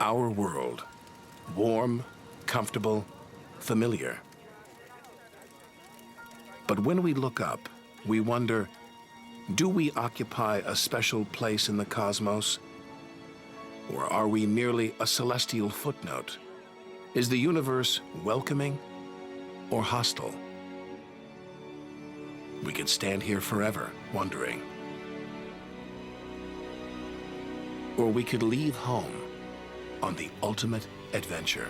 Our world, warm, comfortable, familiar. But when we look up, we wonder, do we occupy a special place in the cosmos? Or are we merely a celestial footnote? Is the universe welcoming or hostile? We could stand here forever wondering. Or we could leave home on the ultimate adventure.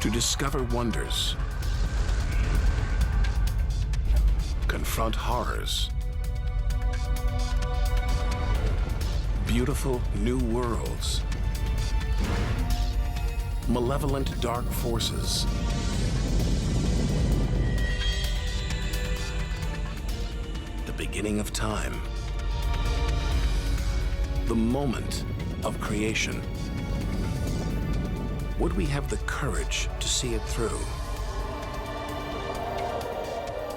To discover wonders, confront horrors, beautiful new worlds, malevolent dark forces, the beginning of time, the moment of creation. Would we have the courage to see it through?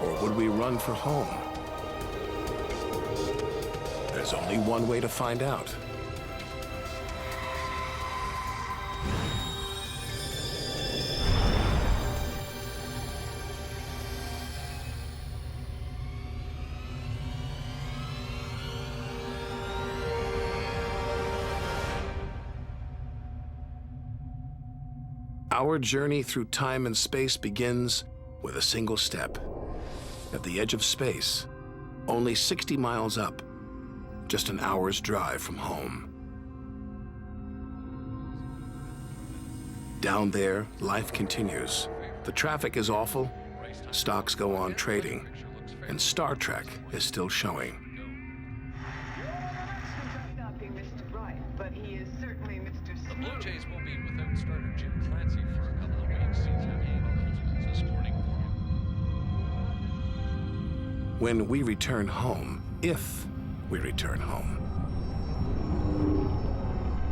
Or would we run for home? There's only one way to find out. Our journey through time and space begins with a single step. At the edge of space, only 60 miles up, just an hour's drive from home. Down there, life continues. The traffic is awful, stocks go on trading, and Star Trek is still showing. The Blue Jays will be without starter Jim Clancy for a couple of weeks. It's a sporting form. When we return home, if we return home,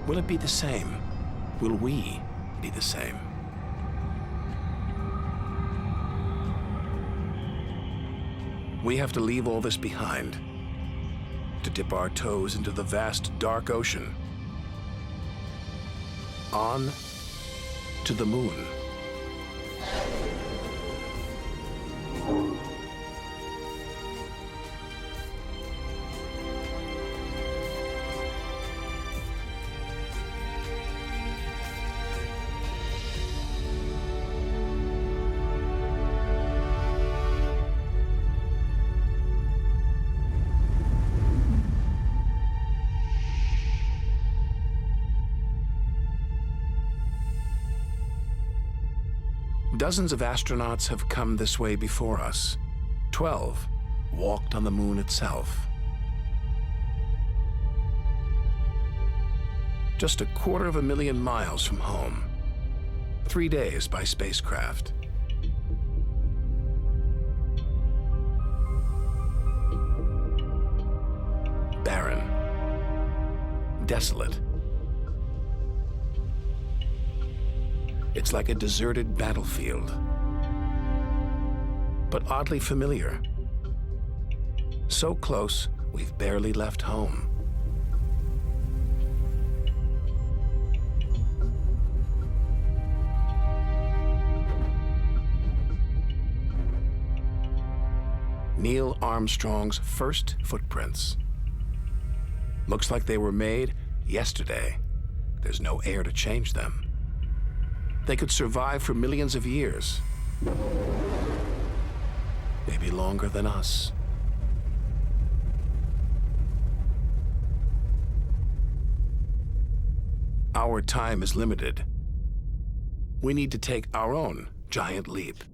will it be the same? Will we be the same? We have to leave all this behind, to dip our toes into the vast dark ocean. On to the moon. Dozens of astronauts have come this way before us. 12 walked on the moon itself. Just 250,000 miles from home. 3 days by spacecraft. Barren. Desolate. It's like a deserted battlefield, but oddly familiar. So close, we've barely left home. Neil Armstrong's first footprints. Looks like they were made yesterday. There's no air to change them. They could survive for millions of years. Maybe longer than us. Our time is limited. We need to take our own giant leap.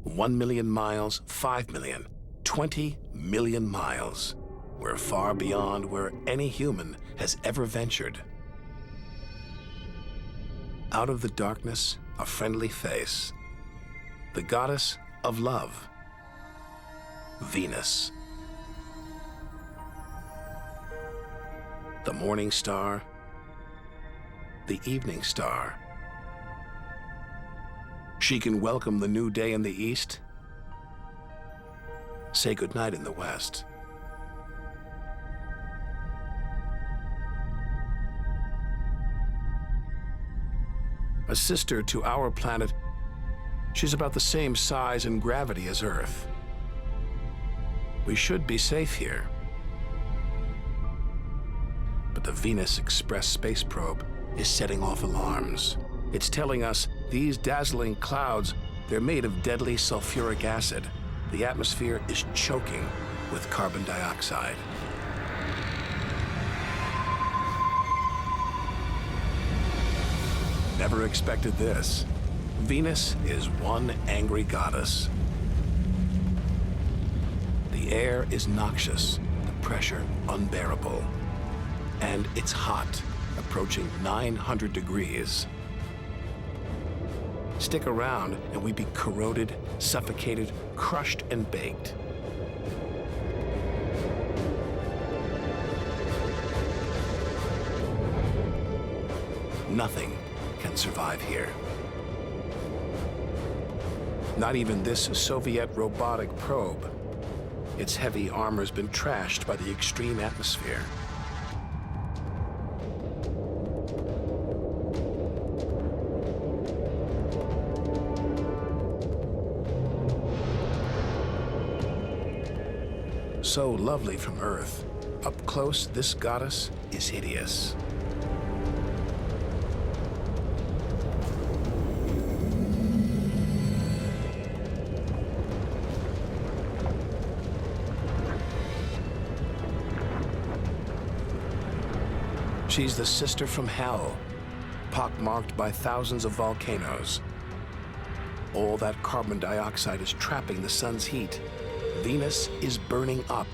1 million miles, 5 million, 20 million miles. We're far beyond where any human has ever ventured. Out of the darkness, a friendly face. The goddess of love, Venus. The morning star, the evening star, She can welcome the new day in the east, say goodnight in the west. A sister to our planet, she's about the same size and gravity as Earth. We should be safe here. But the Venus Express space probe is setting off alarms. It's telling us these dazzling clouds, they're made of deadly sulfuric acid. The atmosphere is choking with carbon dioxide. Never expected this. Venus is one angry goddess. The air is noxious, the pressure unbearable. And it's hot, approaching 900 degrees. Stick around and we'd be corroded, suffocated, crushed, and baked. Nothing can survive here. Not even this Soviet robotic probe. Its heavy armor's been trashed by the extreme atmosphere. So lovely from Earth, up close, this goddess is hideous. She's the sister from hell, pockmarked by thousands of volcanoes. All that carbon dioxide is trapping the sun's heat. Venus is burning up.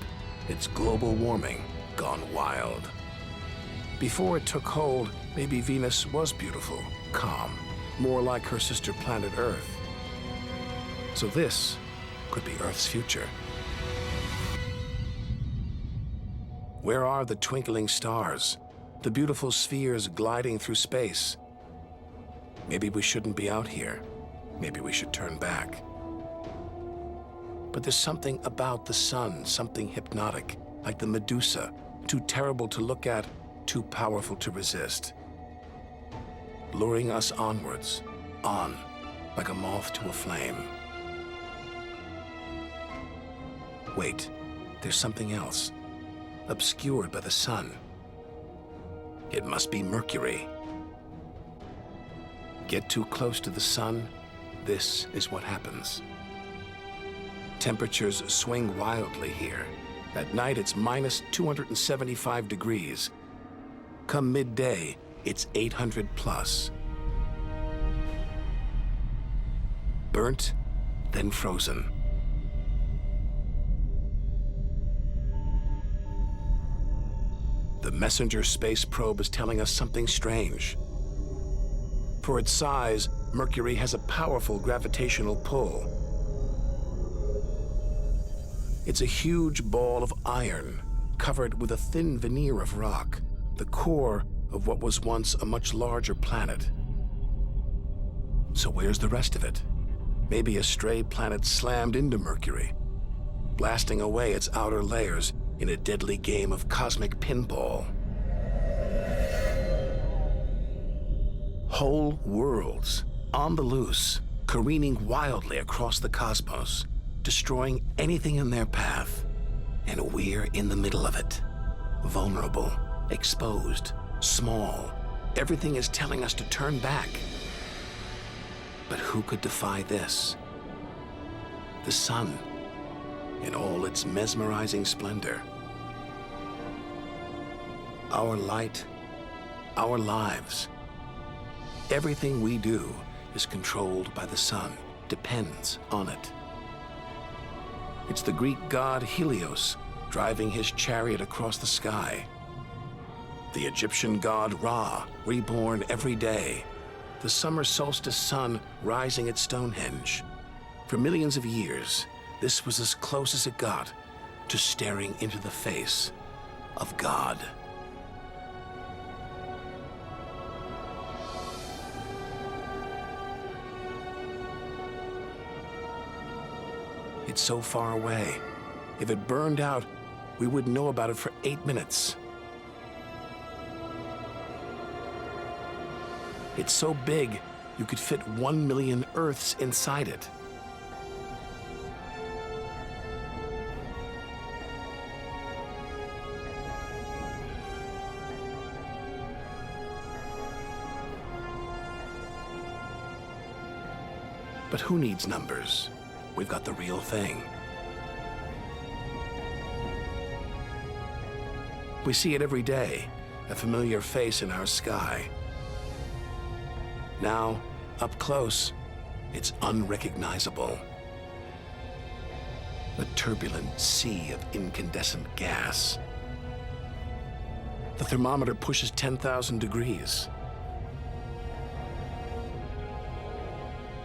It's global warming gone wild. Before it took hold, maybe Venus was beautiful, calm, more like her sister planet Earth. So this could be Earth's future. Where are the twinkling stars? The beautiful spheres gliding through space? Maybe we shouldn't be out here. Maybe we should turn back. But there's something about the sun, something hypnotic, like the Medusa, too terrible to look at, too powerful to resist. Luring us onwards, on, like a moth to a flame. Wait, there's something else, obscured by the sun. It must be Mercury. Get too close to the sun, this is what happens. Temperatures swing wildly here. At night, it's minus 275 degrees. Come midday, it's 800 plus. Burnt, then frozen. The Messenger space probe is telling us something strange. For its size, Mercury has a powerful gravitational pull. It's a huge ball of iron, covered with a thin veneer of rock, the core of what was once a much larger planet. So where's the rest of it? Maybe a stray planet slammed into Mercury, blasting away its outer layers in a deadly game of cosmic pinball. Whole worlds, on the loose, careening wildly across the cosmos, destroying anything in their path. And we're in the middle of it. Vulnerable, exposed, small. Everything is telling us to turn back. But who could defy this? The sun, in all its mesmerizing splendor. Our light, our lives. Everything we do is controlled by the sun, depends on it. It's the Greek god Helios driving his chariot across the sky. The Egyptian god Ra, reborn every day. The summer solstice sun rising at Stonehenge. For millions of years, this was as close as it got to staring into the face of God. It's so far away. If it burned out, we wouldn't know about it for 8 minutes. It's so big, you could fit 1 million Earths inside it. But who needs numbers? We've got the real thing. We see it every day, a familiar face in our sky. Now, up close, it's unrecognizable. A turbulent sea of incandescent gas. The thermometer pushes 10,000 degrees.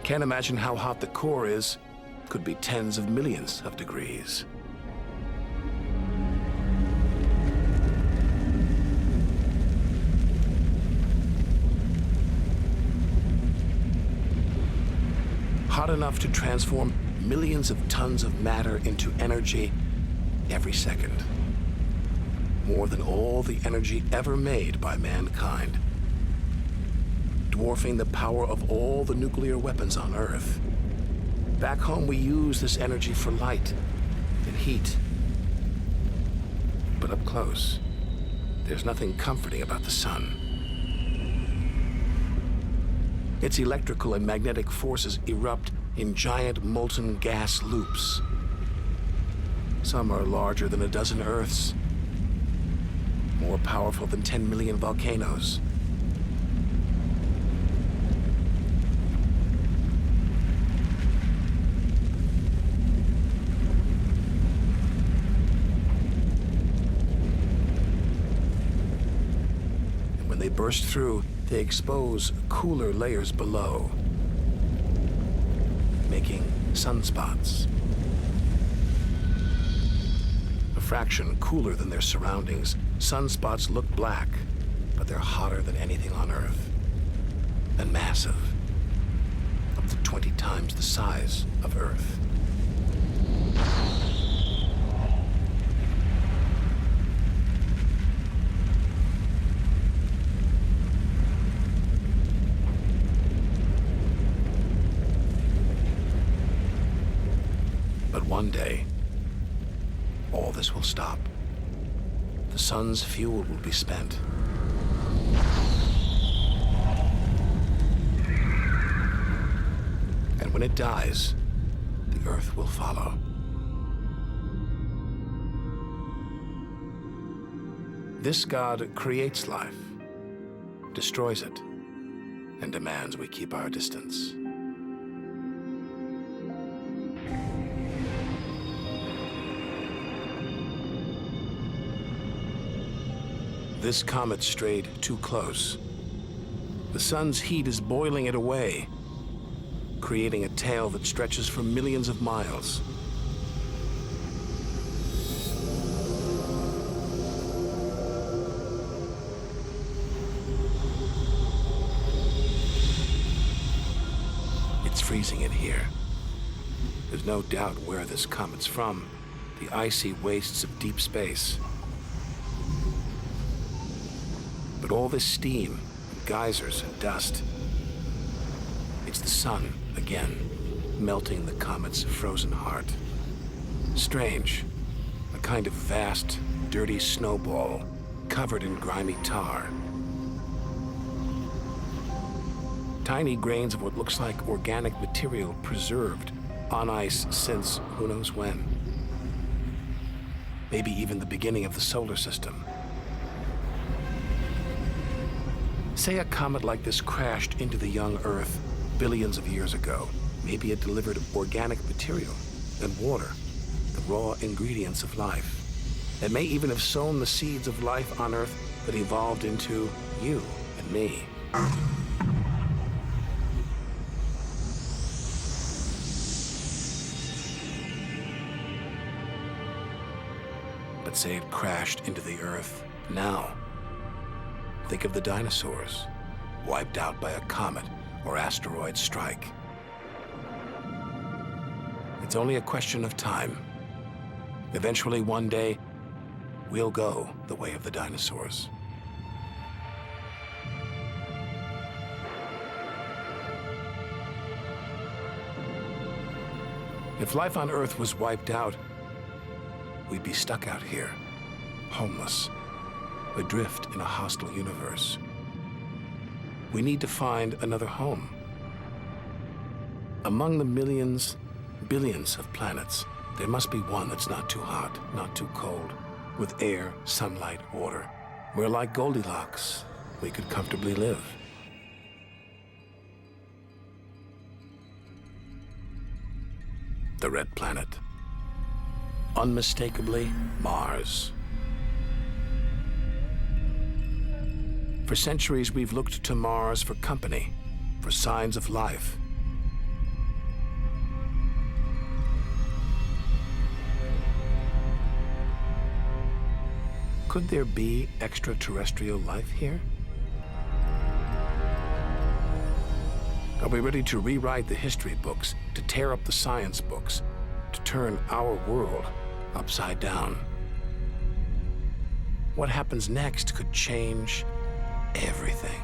Can't imagine how hot the core is. Could be tens of millions of degrees. Hot enough to transform millions of tons of matter into energy every second. More than all the energy ever made by mankind. Dwarfing the power of all the nuclear weapons on Earth. Back home, we use this energy for light and heat. But up close, there's nothing comforting about the sun. Its electrical and magnetic forces erupt in giant molten gas loops. Some are larger than a dozen Earths, more powerful than 10 million volcanoes. When they burst through, they expose cooler layers below, making sunspots. A fraction cooler than their surroundings, sunspots look black, but they're hotter than anything on Earth. And massive, up to 20 times the size of Earth. One day, all this will stop. The sun's fuel will be spent. And when it dies, the Earth will follow. This God creates life, destroys it, and demands we keep our distance. This comet strayed too close. The sun's heat is boiling it away, creating a tail that stretches for millions of miles. It's freezing it here. There's no doubt where this comet's from, the icy wastes of deep space. But all this steam, geysers and dust, it's the sun again, melting the comet's frozen heart. Strange, a kind of vast, dirty snowball covered in grimy tar. Tiny grains of what looks like organic material preserved on ice since who knows when. Maybe even the beginning of the solar system. Say a comet like this crashed into the young Earth billions of years ago. Maybe it delivered organic material and water, the raw ingredients of life. It may even have sown the seeds of life on Earth that evolved into you and me. But say it crashed into the Earth now. Think of the dinosaurs, wiped out by a comet or asteroid strike. It's only a question of time. Eventually, one day, we'll go the way of the dinosaurs. If life on Earth was wiped out, we'd be stuck out here, homeless, adrift in a hostile universe. We need to find another home. Among the millions, billions of planets, there must be one that's not too hot, not too cold, with air, sunlight, water, where, like Goldilocks, we could comfortably live. The red planet. Unmistakably, Mars. For centuries, we've looked to Mars for company, for signs of life. Could there be extraterrestrial life here? Are we ready to rewrite the history books, to tear up the science books, to turn our world upside down? What happens next could change everything.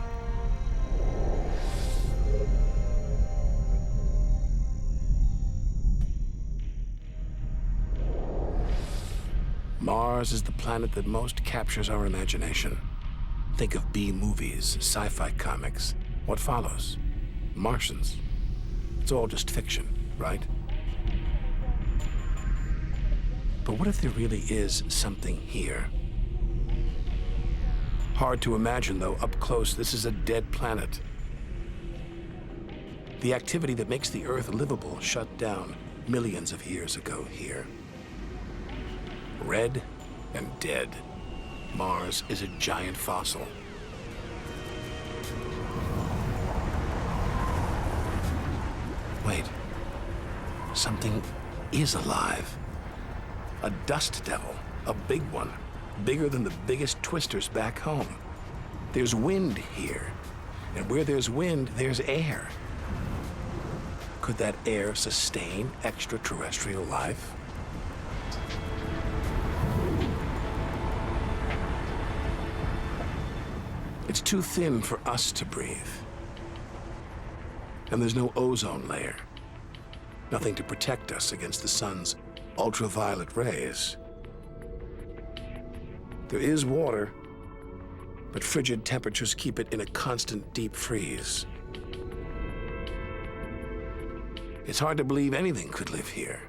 Mars is the planet that most captures our imagination. Think of B-movies, sci-fi comics. What follows? Martians. It's all just fiction, right? But what if there really is something here? Hard to imagine, though. Up close, this is a dead planet. The activity that makes the Earth livable shut down millions of years ago here. Red and dead. Mars is a giant fossil. Wait. Something is alive. A dust devil. A big one. Bigger than the biggest twisters back home. There's wind here. And where there's wind, there's air. Could that air sustain extraterrestrial life? It's too thin for us to breathe. And there's no ozone layer. Nothing to protect us against the sun's ultraviolet rays. There is water, but frigid temperatures keep it in a constant deep freeze. It's hard to believe anything could live here.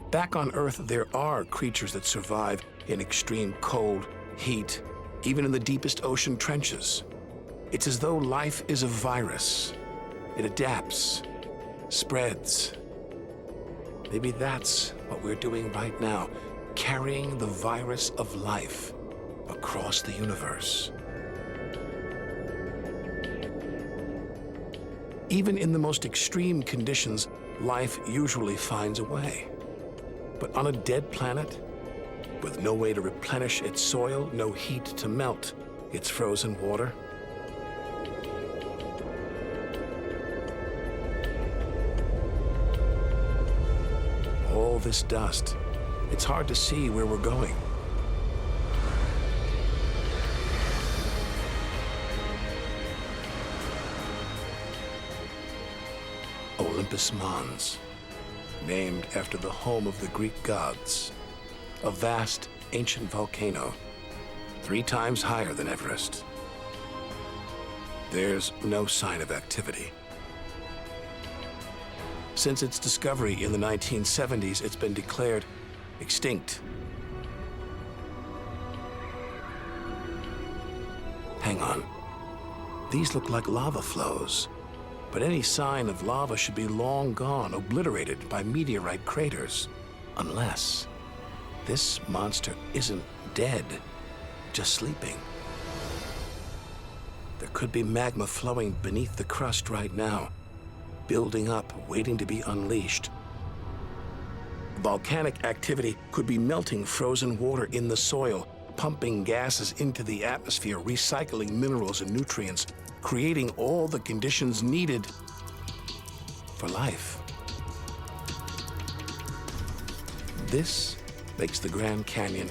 Back on Earth, there are creatures that survive in extreme cold, heat, even in the deepest ocean trenches. It's as though life is a virus. It adapts, spreads. Maybe that's what we're doing right now, carrying the virus of life across the universe. Even in the most extreme conditions, life usually finds a way. But on a dead planet, with no way to replenish its soil, no heat to melt its frozen water, all this dust, it's hard to see where we're going. Olympus Mons, named after the home of the Greek gods, a vast, ancient volcano, 3 times higher than Everest. There's no sign of activity. Since its discovery in the 1970s, it's been declared extinct. Hang on. These look like lava flows, but any sign of lava should be long gone, obliterated by meteorite craters, unless this monster isn't dead, just sleeping. There could be magma flowing beneath the crust right now, building up, waiting to be unleashed. Volcanic activity could be melting frozen water in the soil, pumping gases into the atmosphere, recycling minerals and nutrients, creating all the conditions needed for life. This makes the Grand Canyon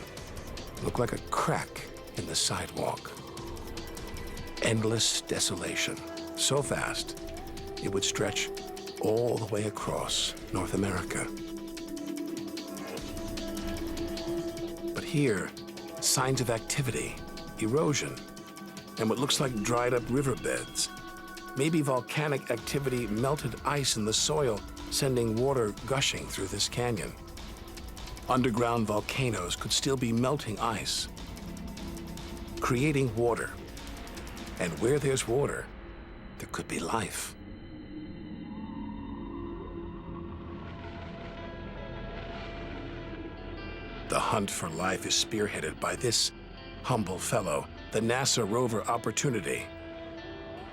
look like a crack in the sidewalk. Endless desolation, so vast it would stretch all the way across North America. But here, signs of activity, erosion, and what looks like dried up riverbeds. Maybe volcanic activity melted ice in the soil, sending water gushing through this canyon. Underground volcanoes could still be melting ice, creating water. And where there's water, there could be life. The hunt for life is spearheaded by this humble fellow, the NASA rover Opportunity.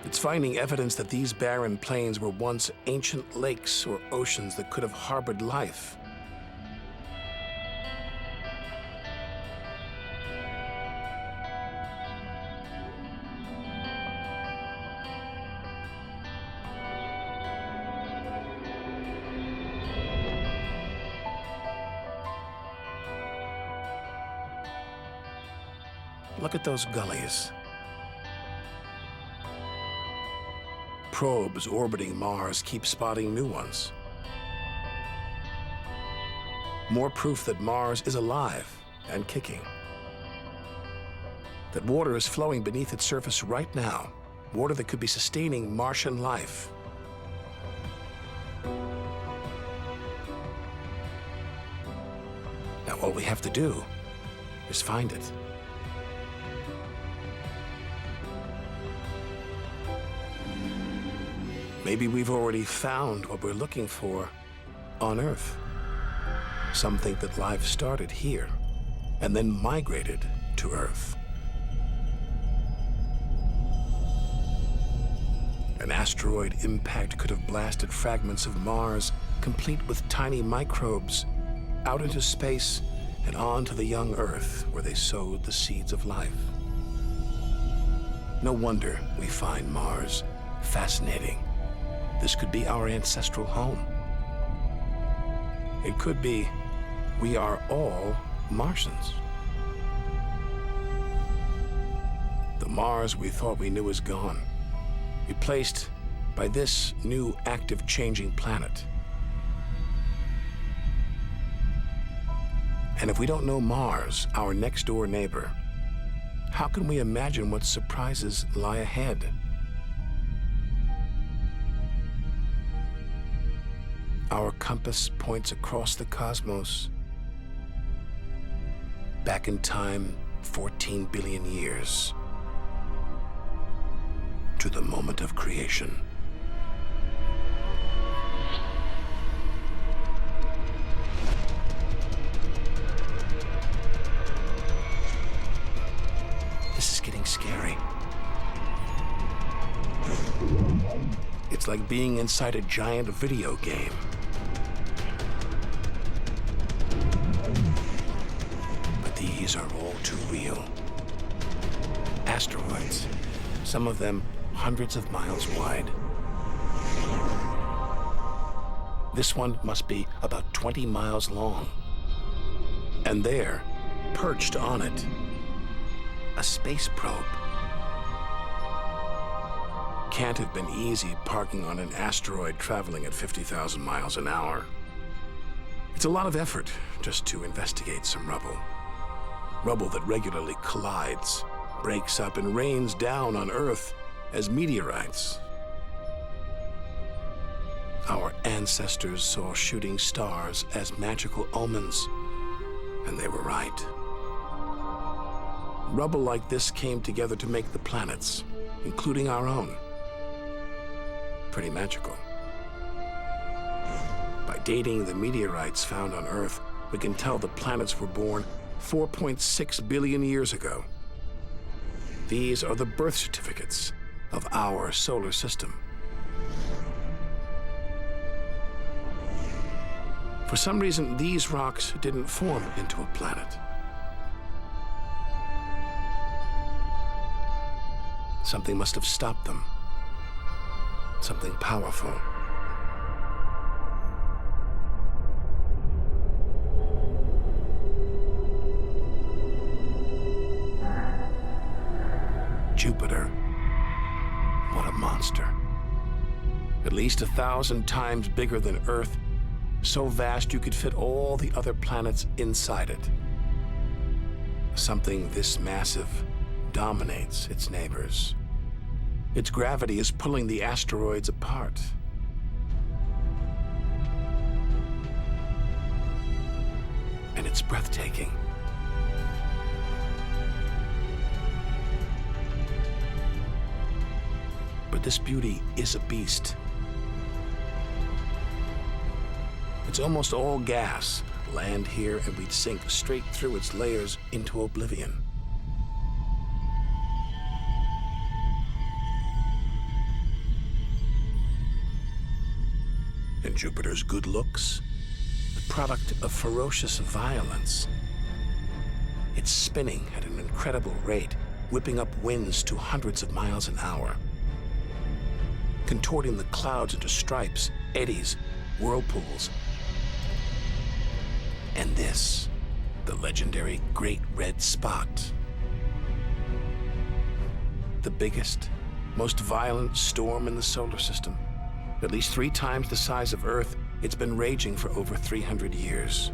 It's finding evidence that these barren plains were once ancient lakes or oceans that could have harbored life. Look at those gullies. Probes orbiting Mars keep spotting new ones. More proof that Mars is alive and kicking. That water is flowing beneath its surface right now, water that could be sustaining Martian life. Now all we have to do is find it. Maybe we've already found what we're looking for on Earth. Some think that life started here and then migrated to Earth. An asteroid impact could have blasted fragments of Mars, complete with tiny microbes, out into space and on to the young Earth, where they sowed the seeds of life. No wonder we find Mars fascinating. This could be our ancestral home. It could be we are all Martians. The Mars we thought we knew is gone, replaced by this new active changing planet. And if we don't know Mars, our next door neighbor, how can we imagine what surprises lie ahead? Our compass points across the cosmos, back in time 14 billion years, to the moment of creation. This is getting scary. It's like being inside a giant video game. These are all too real. Asteroids, some of them hundreds of miles wide. This one must be about 20 miles long. And there, perched on it, a space probe. Can't have been easy parking on an asteroid traveling at 50,000 miles an hour. It's a lot of effort just to investigate some rubble. Rubble that regularly collides, breaks up, and rains down on Earth as meteorites. Our ancestors saw shooting stars as magical omens, and they were right. Rubble like this came together to make the planets, including our own. Pretty magical. By dating the meteorites found on Earth, we can tell the planets were born 4.6 billion years ago. These are the birth certificates of our solar system. For some reason, these rocks didn't form into a planet. Something must have stopped them. something powerful. Jupiter. What a monster. At least 1,000 times bigger than Earth, so vast you could fit all the other planets inside it. Something this massive dominates its neighbors. Its gravity is pulling the asteroids apart. And it's breathtaking. But this beauty is a beast. It's almost all gas. Land here and we'd sink straight through its layers into oblivion. And Jupiter's good looks, the product of ferocious violence. It's spinning at an incredible rate, whipping up winds to hundreds of miles an hour, contorting the clouds into stripes, eddies, whirlpools. And this, the legendary Great Red Spot. The biggest, most violent storm in the solar system. At least 3 times the size of Earth, it's been raging for over 300 years.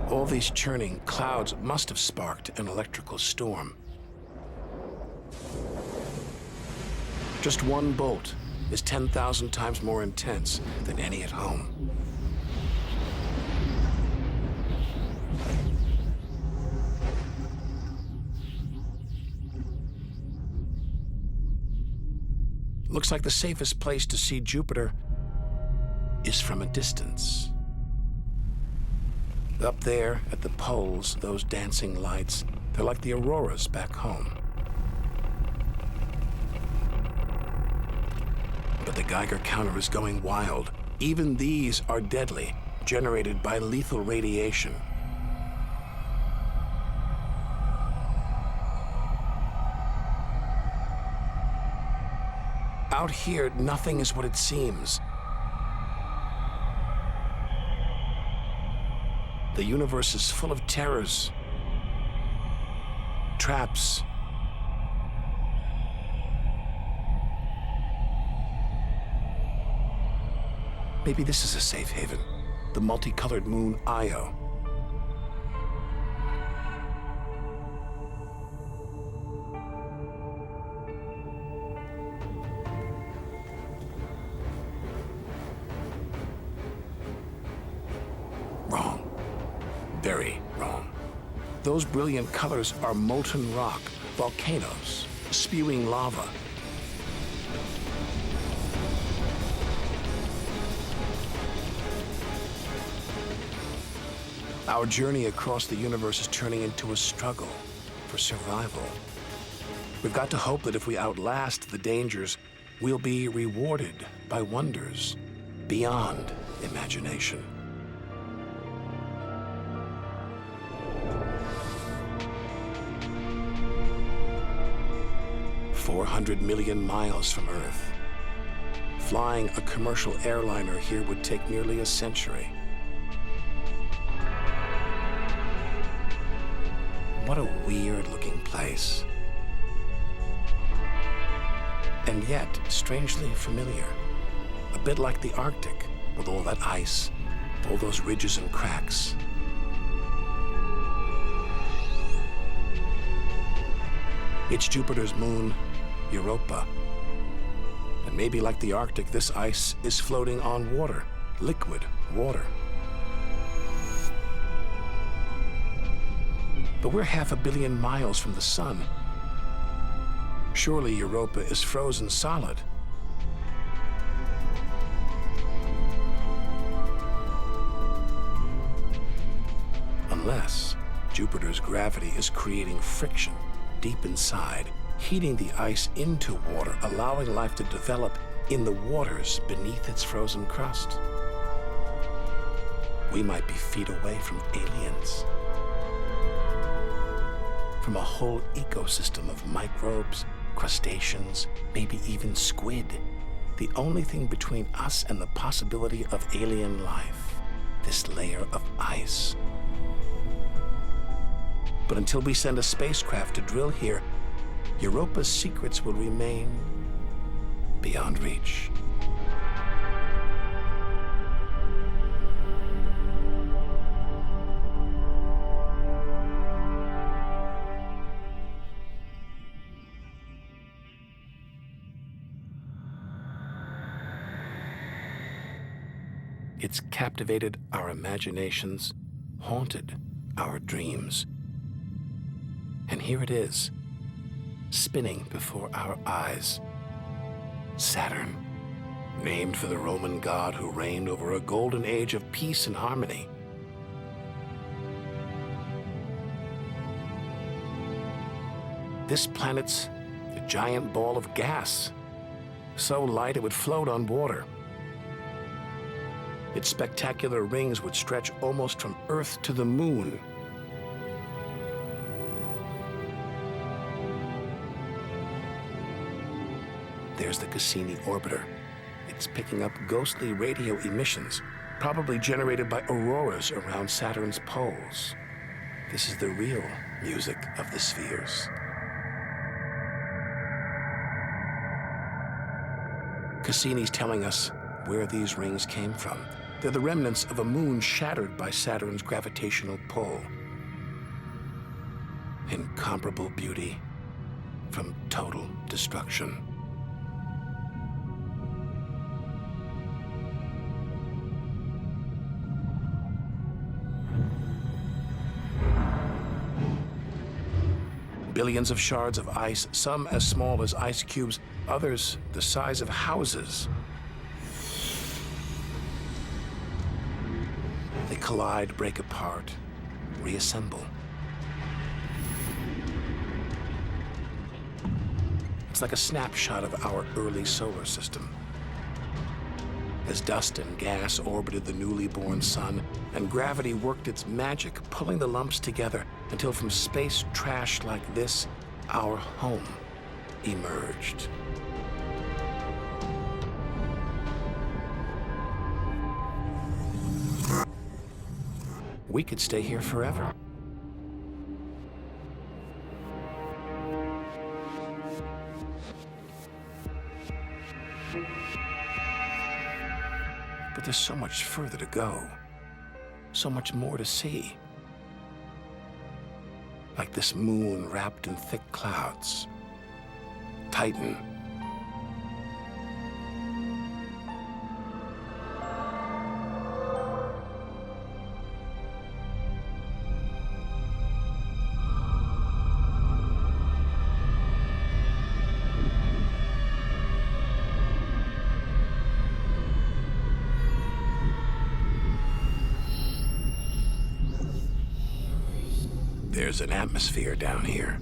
All these churning clouds must have sparked an electrical storm. Just one bolt is 10,000 times more intense than any at home. Looks like the safest place to see Jupiter is from a distance. Up there at the poles, those dancing lights, they're like the auroras back home. But the Geiger counter is going wild. Even these are deadly, generated by lethal radiation. Out here, nothing is what it seems. The universe is full of terrors, traps, maybe this is a safe haven, the multicolored moon Io. Wrong. Very wrong. Those brilliant colors are molten rock, volcanoes, spewing lava. Our journey across the universe is turning into a struggle for survival. We've got to hope that if we outlast the dangers, we'll be rewarded by wonders beyond imagination. "400 million miles from Earth. Flying a commercial airliner here would take nearly a century. What a weird-looking place. And yet, strangely familiar. A bit like the Arctic, with all that ice, all those ridges and cracks. It's Jupiter's moon, Europa. And maybe like the Arctic, this ice is floating on water, liquid water. But we're 500 million miles from the sun. Surely Europa is frozen solid. Unless Jupiter's gravity is creating friction deep inside, heating the ice into water, allowing life to develop in the waters beneath its frozen crust. We might be feet away from aliens. From a whole ecosystem of microbes crustaceans, maybe even squid. The only thing between us and the possibility of alien life, this layer of ice. But until we send a spacecraft to drill here, Europa's secrets will remain beyond reach. It's captivated our imaginations, haunted our dreams. And here it is, spinning before our eyes. Saturn, named for the Roman god who reigned over a golden age of peace and harmony. This planet's a giant ball of gas, so light it would float on water. Its spectacular rings would stretch almost from Earth to the moon. There's the Cassini orbiter. It's picking up ghostly radio emissions, probably generated by auroras around Saturn's poles. This is the real music of the spheres. Cassini's telling us where these rings came from. They're the remnants of a moon shattered by Saturn's gravitational pull. Incomparable beauty from total destruction. Billions of shards of ice, some as small as ice cubes, others the size of houses. They collide, break apart, reassemble. It's like a snapshot of our early solar system. As dust and gas orbited the newly born sun, and gravity worked its magic, pulling the lumps together until from space trash like this, our home emerged. We could stay here forever. But there's so much further to go, so much more to see. Like this moon wrapped in thick clouds. Titan. There's an atmosphere down here.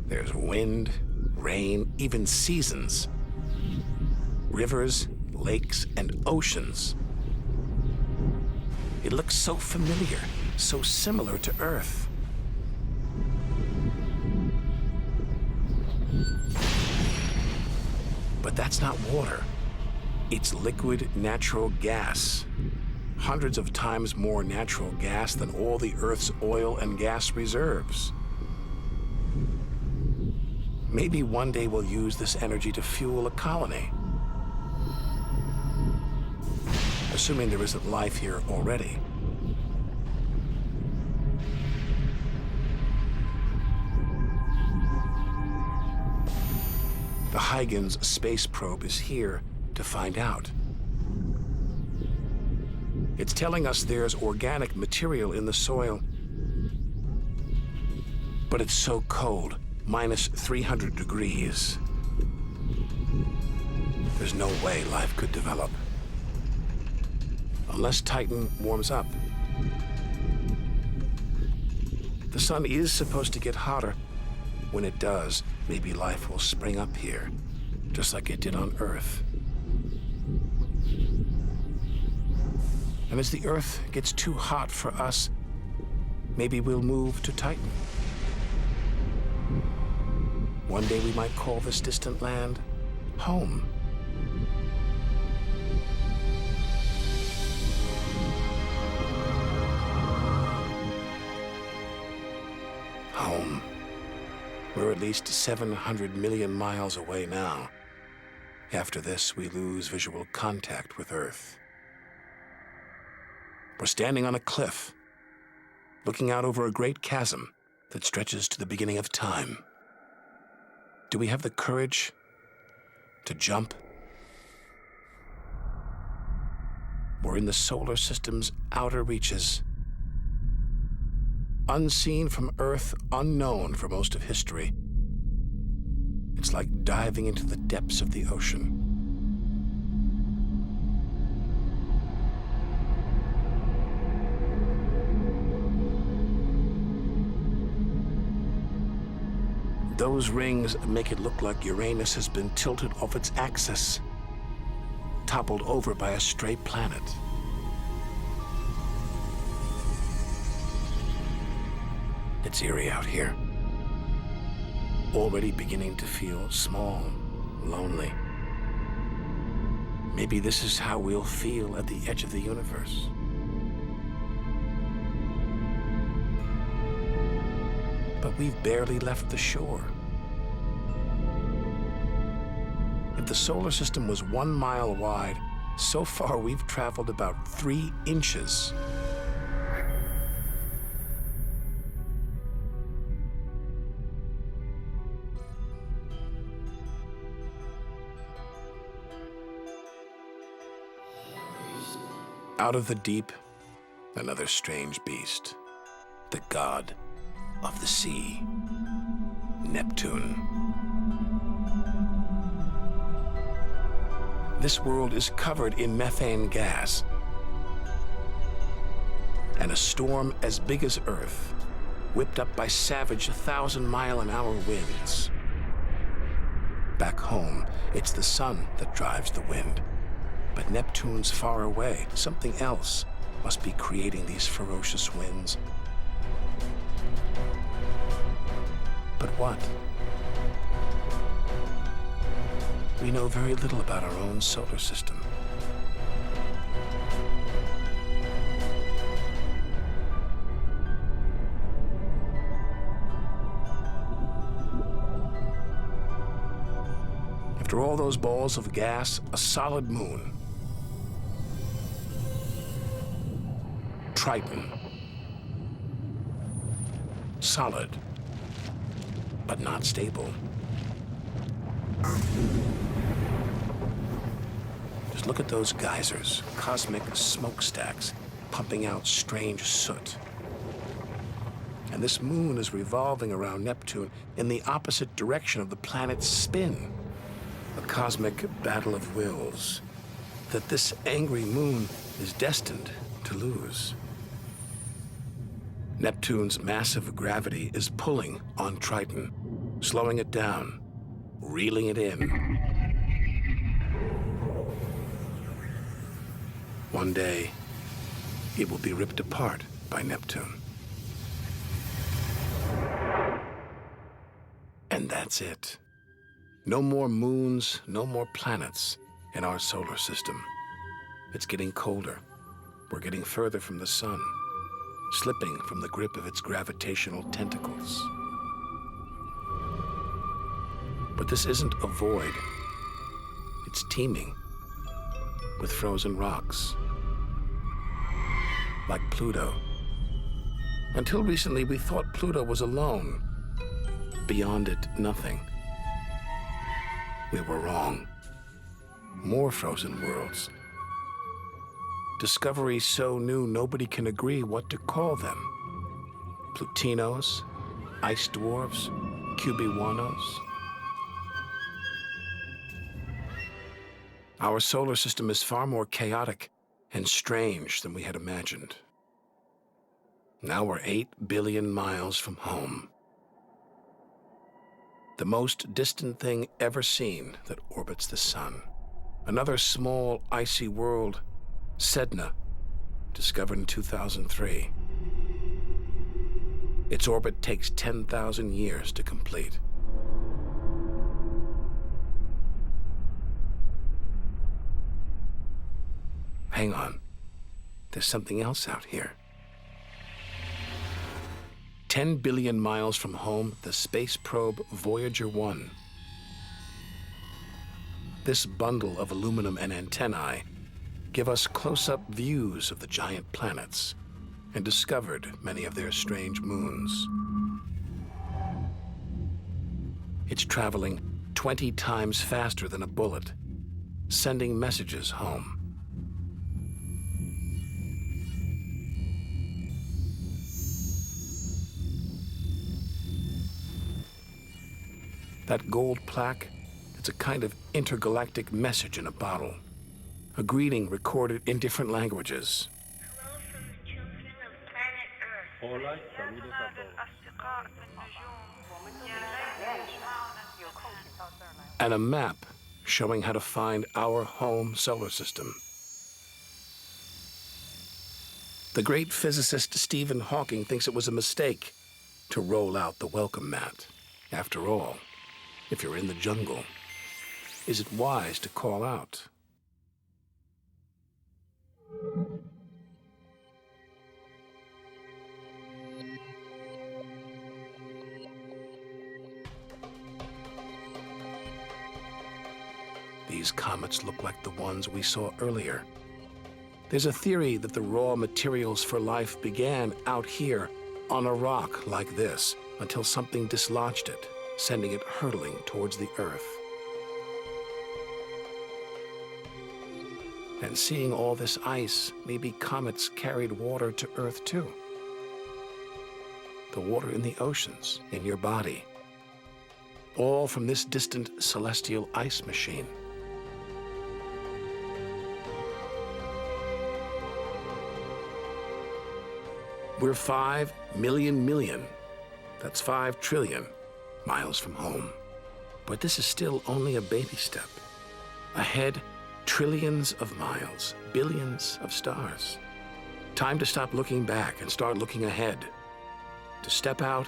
There's wind, rain, even seasons. Rivers, lakes, and oceans. It looks so familiar, so similar to Earth. But that's not water. It's liquid natural gas. Hundreds of times more natural gas than all the Earth's oil and gas reserves. Maybe one day we'll use this energy to fuel a colony. Assuming there isn't life here already. The Huygens space probe is here to find out. It's telling us there's organic material in the soil, but it's so cold, minus 300 degrees. There's no way life could develop. Unless Titan warms up. The sun is supposed to get hotter. When it does, maybe life will spring up here, just like it did on Earth. And as the Earth gets too hot for us, maybe we'll move to Titan. One day we might call this distant land home. Home. We're at least 700 million miles away now. After this, we lose visual contact with Earth. We're standing on a cliff, looking out over a great chasm that stretches to the beginning of time. Do we have the courage to jump? We're in the solar system's outer reaches. Unseen from Earth, unknown for most of history. It's like diving into the depths of the ocean. Those rings make it look like Uranus has been tilted off its axis, toppled over by a stray planet. It's eerie out here. Already beginning to feel small, lonely. Maybe this is how we'll feel at the edge of the universe. But we've barely left the shore. If the solar system was 1 mile wide, so far we've traveled about 3 inches. Out of the deep, another strange beast, the god of the sea, Neptune. This world is covered in methane gas, and a storm as big as Earth, whipped up by savage 1,000-mile-an-hour winds. Back home, it's the sun that drives the wind. But Neptune's far away. Something else must be creating these ferocious winds. But what? We know very little about our own solar system. After all those balls of gas, a solid moon. Triton. Solid, but not stable. Just look at those geysers, cosmic smokestacks, pumping out strange soot. And this moon is revolving around Neptune in the opposite direction of the planet's spin. A cosmic battle of wills that this angry moon is destined to lose. Neptune's massive gravity is pulling on Triton, slowing it down, reeling it in. One day, it will be ripped apart by Neptune. And that's it. No more moons, no more planets in our solar system. It's getting colder. We're getting further from the sun, slipping from the grip of its gravitational tentacles. But this isn't a void. It's teeming with frozen rocks, like Pluto. Until recently, we thought Pluto was alone. Beyond it, nothing. We were wrong. More frozen worlds. Discovery so new nobody can agree what to call them. Plutinos, ice dwarfs, cubiwanos. Our solar system is far more chaotic and strange than we had imagined. Now we're 8 billion miles from home. The most distant thing ever seen that orbits the sun. Another small, icy world, Sedna, discovered in 2003. Its orbit takes 10,000 years to complete. hang on. There's something else out here. 10 billion miles from home, the space probe Voyager 1. This bundle of aluminum and antennae give us close-up views of the giant planets and discovered many of their strange moons. It's traveling 20 times faster than a bullet, sending messages home. That gold plaque, it's a kind of intergalactic message in a bottle. A greeting recorded in different languages. Hello from the children of planet Earth. And a map showing how to find our home solar system. The great physicist Stephen Hawking thinks it was a mistake to roll out the welcome mat. After all, if you're in the jungle, is it wise to call out? These comets look like the ones we saw earlier. There's a theory that the raw materials for life began out here on a rock like this until something dislodged it, sending it hurtling towards the Earth. And seeing all this ice, maybe comets carried water to Earth too. The water in the oceans, in your body. All from this distant celestial ice machine. We're 5 million, that's 5 trillion miles from home. But this is still only a baby step. Ahead, trillions of miles, billions of stars. Time to stop looking back and start looking ahead. To step out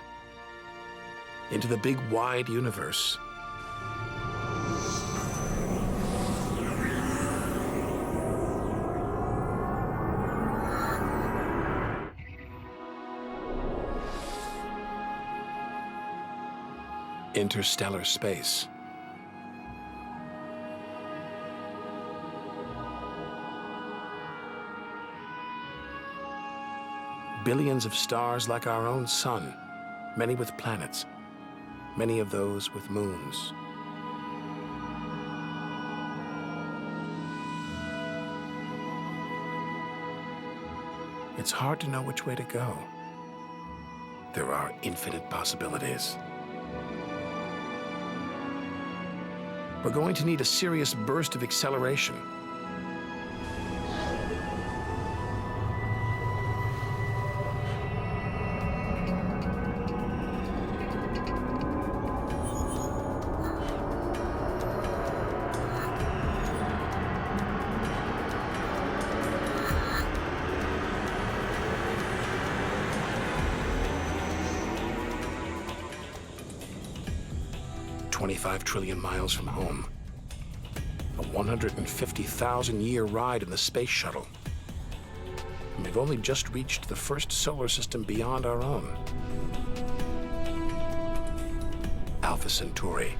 into the big, wide universe. Interstellar space. Billions of stars like our own sun, many with planets, many of those with moons. It's hard to know which way to go. There are infinite possibilities. We're going to need a serious burst of acceleration. $25 trillion miles from home. A 150,000-year ride in the space shuttle. And we've only just reached the first solar system beyond our own. Alpha Centauri.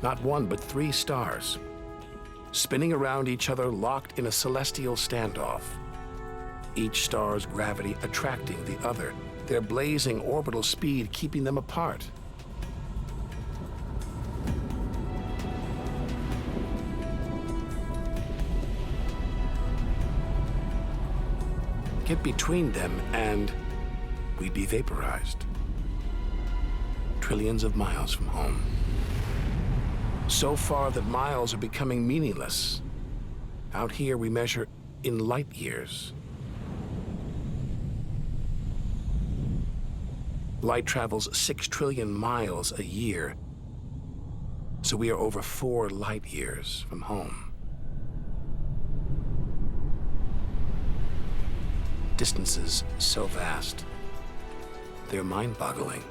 Not one, but 3 stars, spinning around each other, locked in a celestial standoff. Each star's gravity attracting the other, their blazing orbital speed keeping them apart. Get between them and we'd be vaporized. Trillions of miles from home. So far that miles are becoming meaningless. Out here we measure in light years. Light travels 6 trillion miles a year, so we are over 4 light years from home. Distances so vast, they're mind-boggling.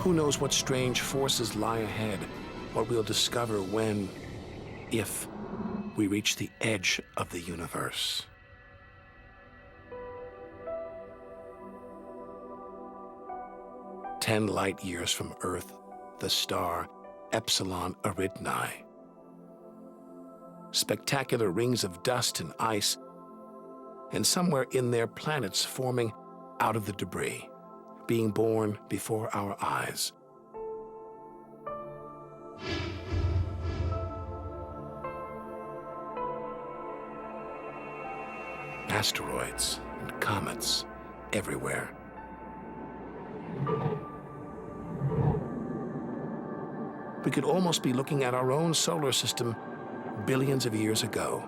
Who knows what strange forces lie ahead, what we'll discover when, if, we reach the edge of the universe. "10 light years from Earth, the star Epsilon Eridani. Spectacular rings of dust and ice, and somewhere in there planets forming out of the debris, being born before our eyes. Asteroids and comets everywhere. We could almost be looking at our own solar system billions of years ago,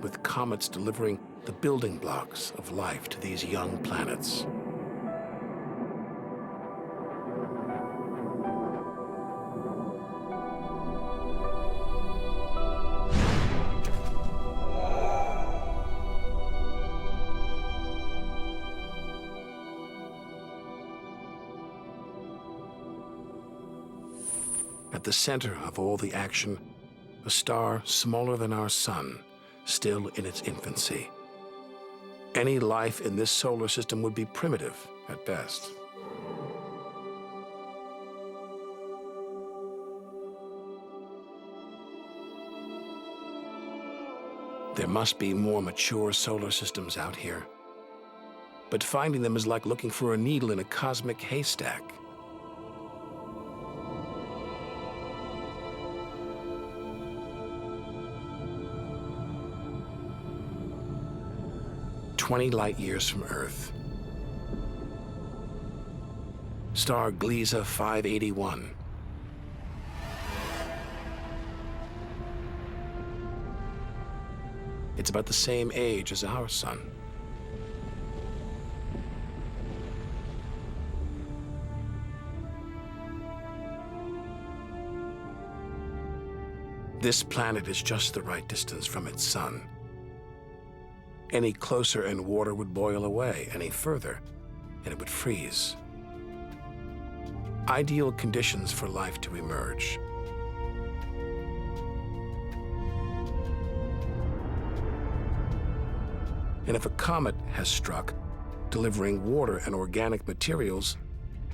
with comets delivering the building blocks of life to these young planets. At the center of all the action, a star smaller than our sun, still in its infancy. Any life in this solar system would be primitive at best. There must be more mature solar systems out here. But finding them is like looking for a needle in a cosmic haystack. "20 light years from Earth. Star Gliese 581. It's about the same age as our sun. This planet is just the right distance from its sun. Any closer and water would boil away, any further, and it would freeze. Ideal conditions for life to emerge. And if a comet has struck, delivering water and organic materials,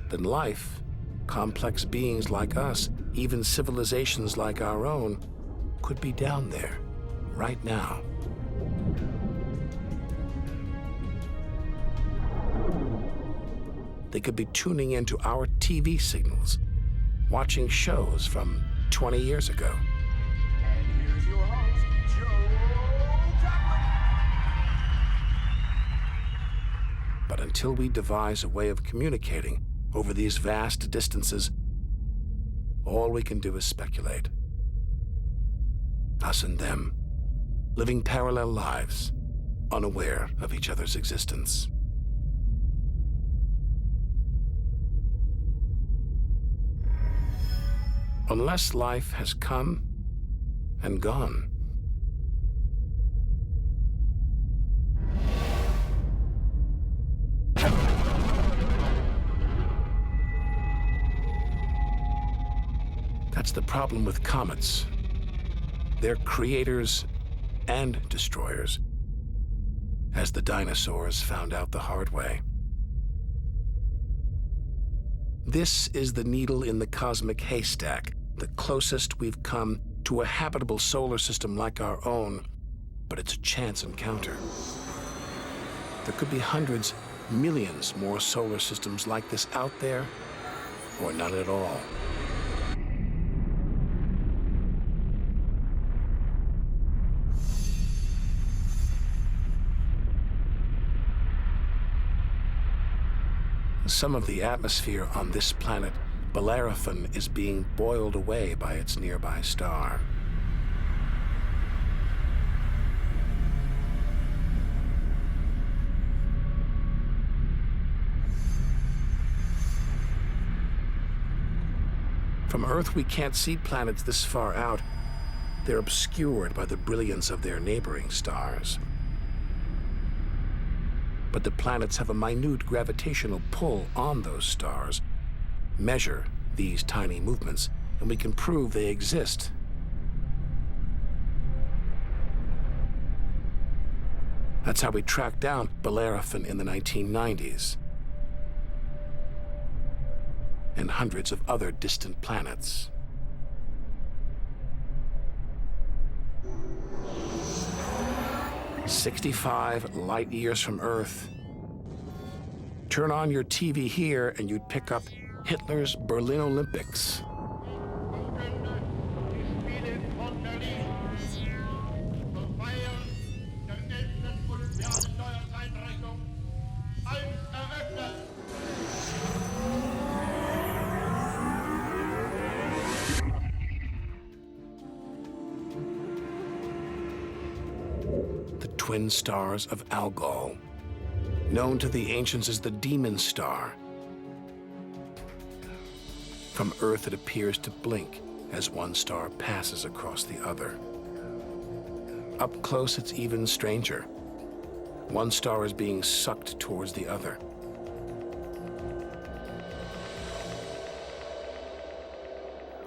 then life, complex beings like us, even civilizations like our own, could be down there, right now. They could be tuning into our TV signals, watching shows from 20 years ago. And here's your host, Geographic. But until we devise a way of communicating over these vast distances, all we can do is speculate. Us and them, living parallel lives, unaware of each other's existence. Unless life has come and gone. That's the problem with comets. They're creators and destroyers, as the dinosaurs found out the hard way. This is the needle in the cosmic haystack, the closest we've come to a habitable solar system like our own, but it's a chance encounter. There could be hundreds, millions more solar systems like this out there, or none at all. Some of the atmosphere on this planet, Bellerophon, is being boiled away by its nearby star. From Earth, we can't see planets this far out. They're obscured by the brilliance of their neighboring stars. But the planets have a minute gravitational pull on those stars. Measure these tiny movements, and we can prove they exist. That's how we tracked down Bellerophon in the 1990s, and hundreds of other distant planets. "65 light years from Earth. Turn on your TV here and you'd pick up Hitler's Berlin Olympics." The twin stars of Algol, known to the ancients as the Demon Star. From Earth, it appears to blink as one star passes across the other. Up close, it's even stranger. One star is being sucked towards the other.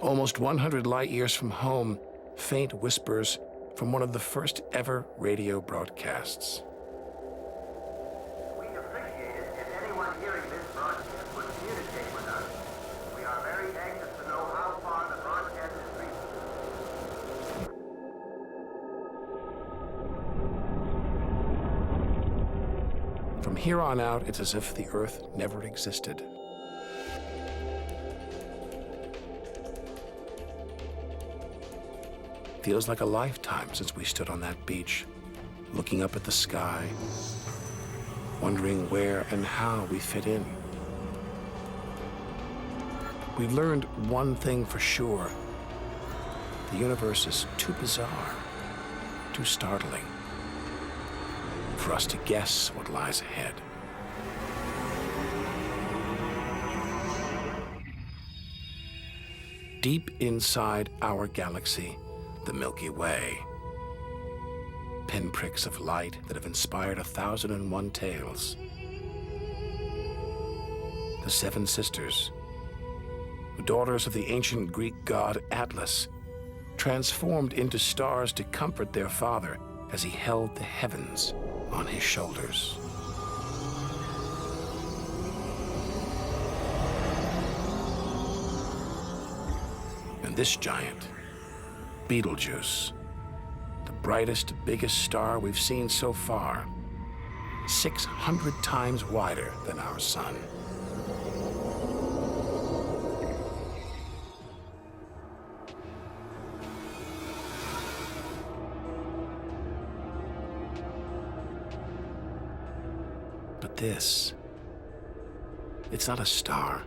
Almost 100 light years from home, faint whispers from one of the first ever radio broadcasts. We appreciate it if anyone hearing this broadcast would communicate with us. We are very anxious to know how far the broadcast is reaching. From here on out, it's as if the Earth never existed. Feels like a lifetime since we stood on that beach, looking up at the sky, wondering where and how we fit in. We've learned one thing for sure. The universe is too bizarre, too startling, for us to guess what lies ahead. Deep inside our galaxy, the Milky Way, pinpricks of light that have inspired 1,001 tales. The Seven Sisters, the daughters of the ancient Greek god Atlas, transformed into stars to comfort their father as he held the heavens on his shoulders. And this giant, Betelgeuse, the brightest, biggest star we've seen so far, 600 times wider than our sun. But this, it's not a star,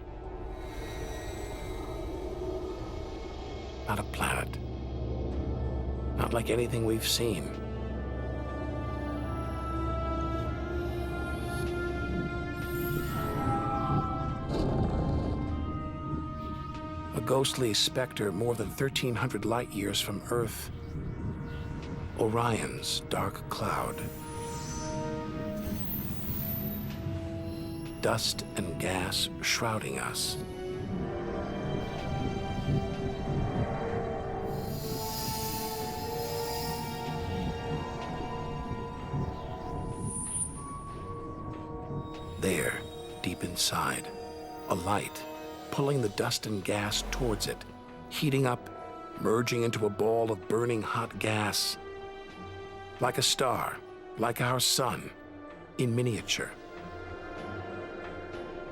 not a planet. Not like anything we've seen. A ghostly specter more than 1,300 light years from Earth. Orion's dark cloud. Dust and gas shrouding us. There, deep inside, a light, pulling the dust and gas towards it, heating up, merging into a ball of burning hot gas. Like a star, like our sun, in miniature.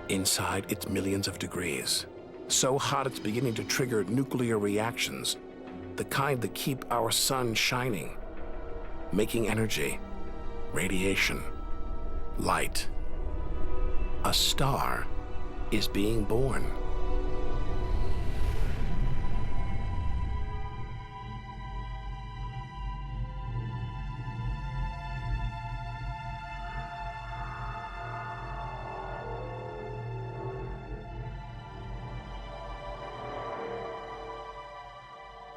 Inside, it's millions of degrees. So hot it's beginning to trigger nuclear reactions, the kind that keep our sun shining, making energy, radiation, light. A star is being born.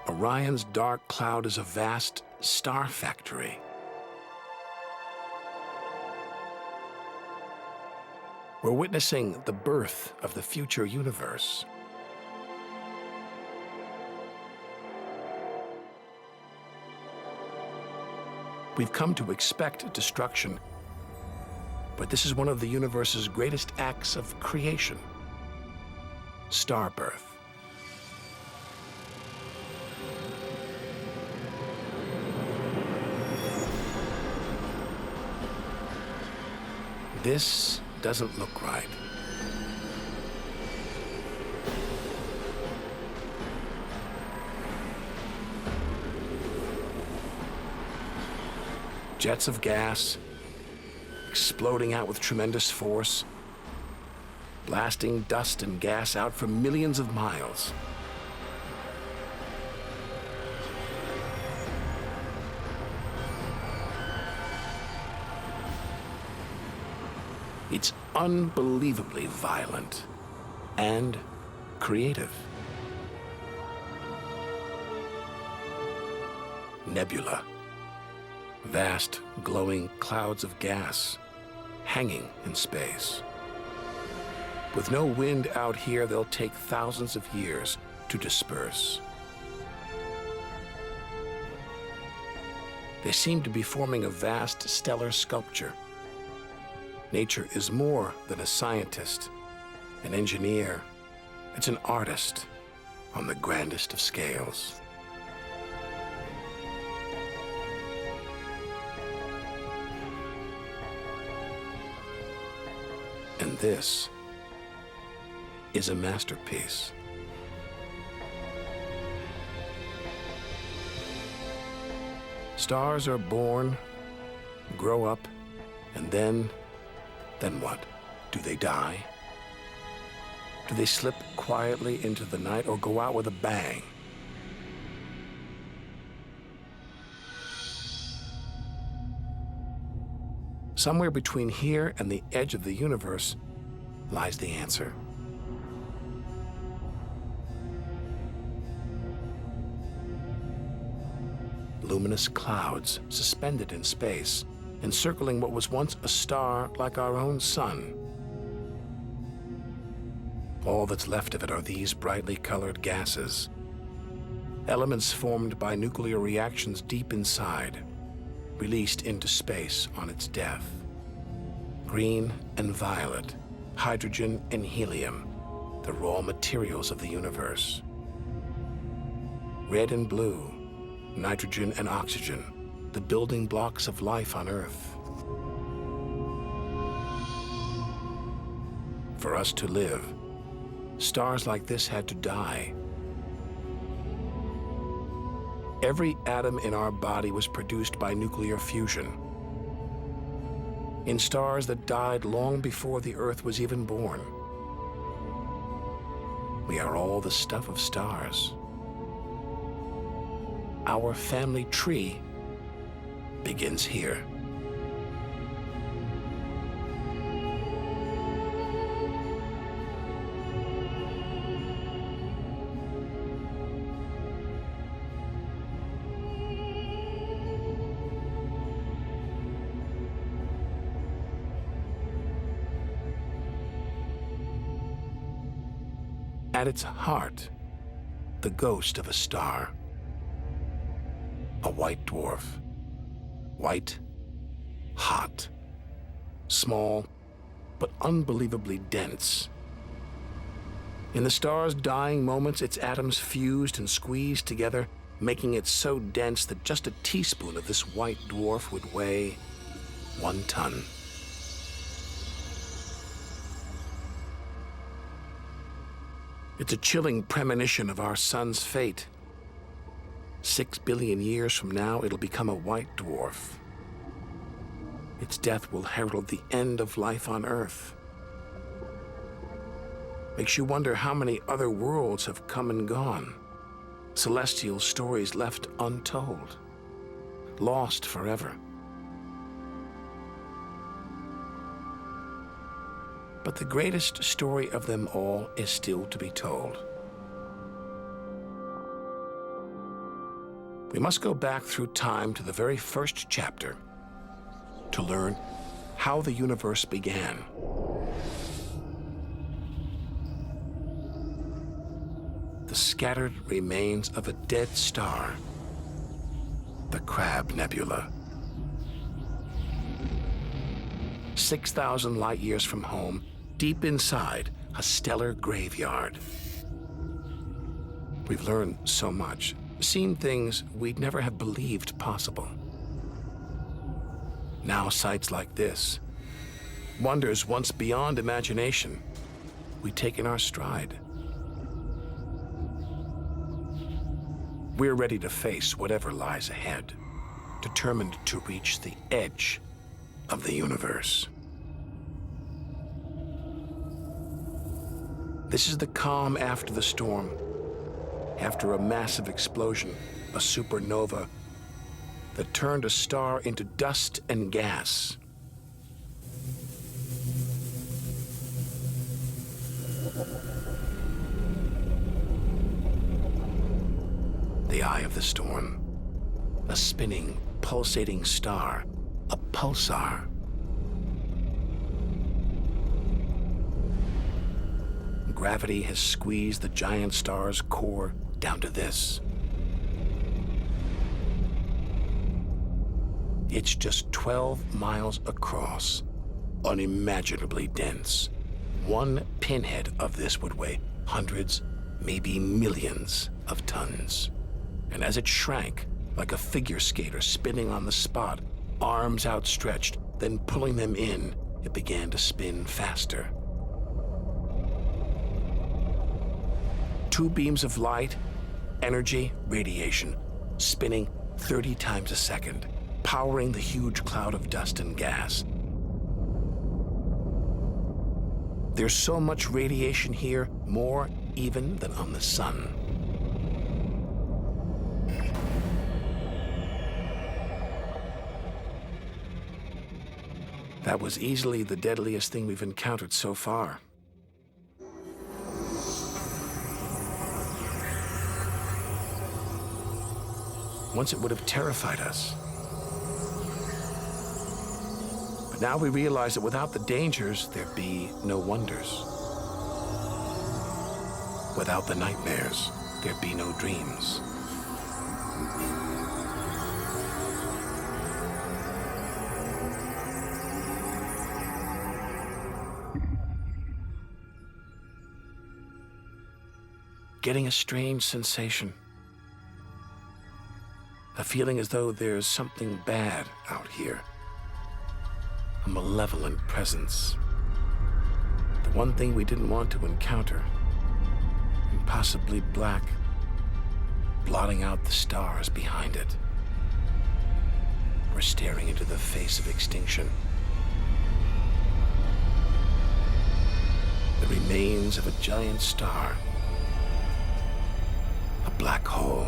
Orion's dark cloud is a vast star factory. We're witnessing the birth of the future universe. We've come to expect destruction, but this is one of the universe's greatest acts of creation: star birth. This doesn't look right. Jets of gas exploding out with tremendous force, blasting dust and gas out for millions of miles. It's unbelievably violent and creative. Nebula. Vast, glowing clouds of gas hanging in space. With no wind out here, they'll take thousands of years to disperse. They seem to be forming a vast stellar sculpture. Nature is more than a scientist, an engineer. It's an artist on the grandest of scales. And this is a masterpiece. Stars are born, grow up, and then what? Do they die? Do they slip quietly into the night or go out with a bang? Somewhere between here and the edge of the universe lies the answer. Luminous clouds suspended in space, encircling what was once a star like our own sun. All that's left of it are these brightly colored gases, elements formed by nuclear reactions deep inside, released into space on its death. Green and violet, hydrogen and helium, the raw materials of the universe. Red and blue, nitrogen and oxygen, the building blocks of life on Earth. For us to live, stars like this had to die. Every atom in our body was produced by nuclear fusion. In stars that died long before the Earth was even born. We are all the stuff of stars. Our family tree begins here. At its heart, the ghost of a star. A white dwarf. White, hot, small, but unbelievably dense. In the star's dying moments, its atoms fused and squeezed together, making it so dense that just a teaspoon of this white dwarf would weigh 1 ton. It's a chilling premonition of our sun's fate. 6 billion years from now, it'll become a white dwarf. Its death will herald the end of life on Earth. Makes you wonder how many other worlds have come and gone. Celestial stories left untold. Lost forever. But the greatest story of them all is still to be told. We must go back through time to the very first chapter to learn how the universe began. The scattered remains of a dead star, the Crab Nebula. 6,000 light years from home, deep inside a stellar graveyard. We've learned so much, seen things we'd never have believed possible. Now sights like this, wonders once beyond imagination, we take in our stride. We're ready to face whatever lies ahead, determined to reach the edge of the universe. This is the calm after the storm, after a massive explosion, a supernova that turned a star into dust and gas. The eye of the storm, a spinning, pulsating star, a pulsar. Gravity has squeezed the giant star's core down to this. It's just 12 miles across, unimaginably dense. One pinhead of this would weigh hundreds, maybe millions of tons. And as it shrank, like a figure skater spinning on the spot, arms outstretched, then pulling them in, it began to spin faster. 2 beams of light, energy, radiation, spinning 30 times a second, powering the huge cloud of dust and gas. There's so much radiation here, more even than on the sun. That was easily the deadliest thing we've encountered so far. Once it would have terrified us. But now we realize that without the dangers, there'd be no wonders. Without the nightmares, there'd be no dreams. Getting a strange sensation. A feeling as though there's something bad out here. A malevolent presence. The one thing we didn't want to encounter. Impossibly black, blotting out the stars behind it. We're staring into the face of extinction. The remains of a giant star. A black hole.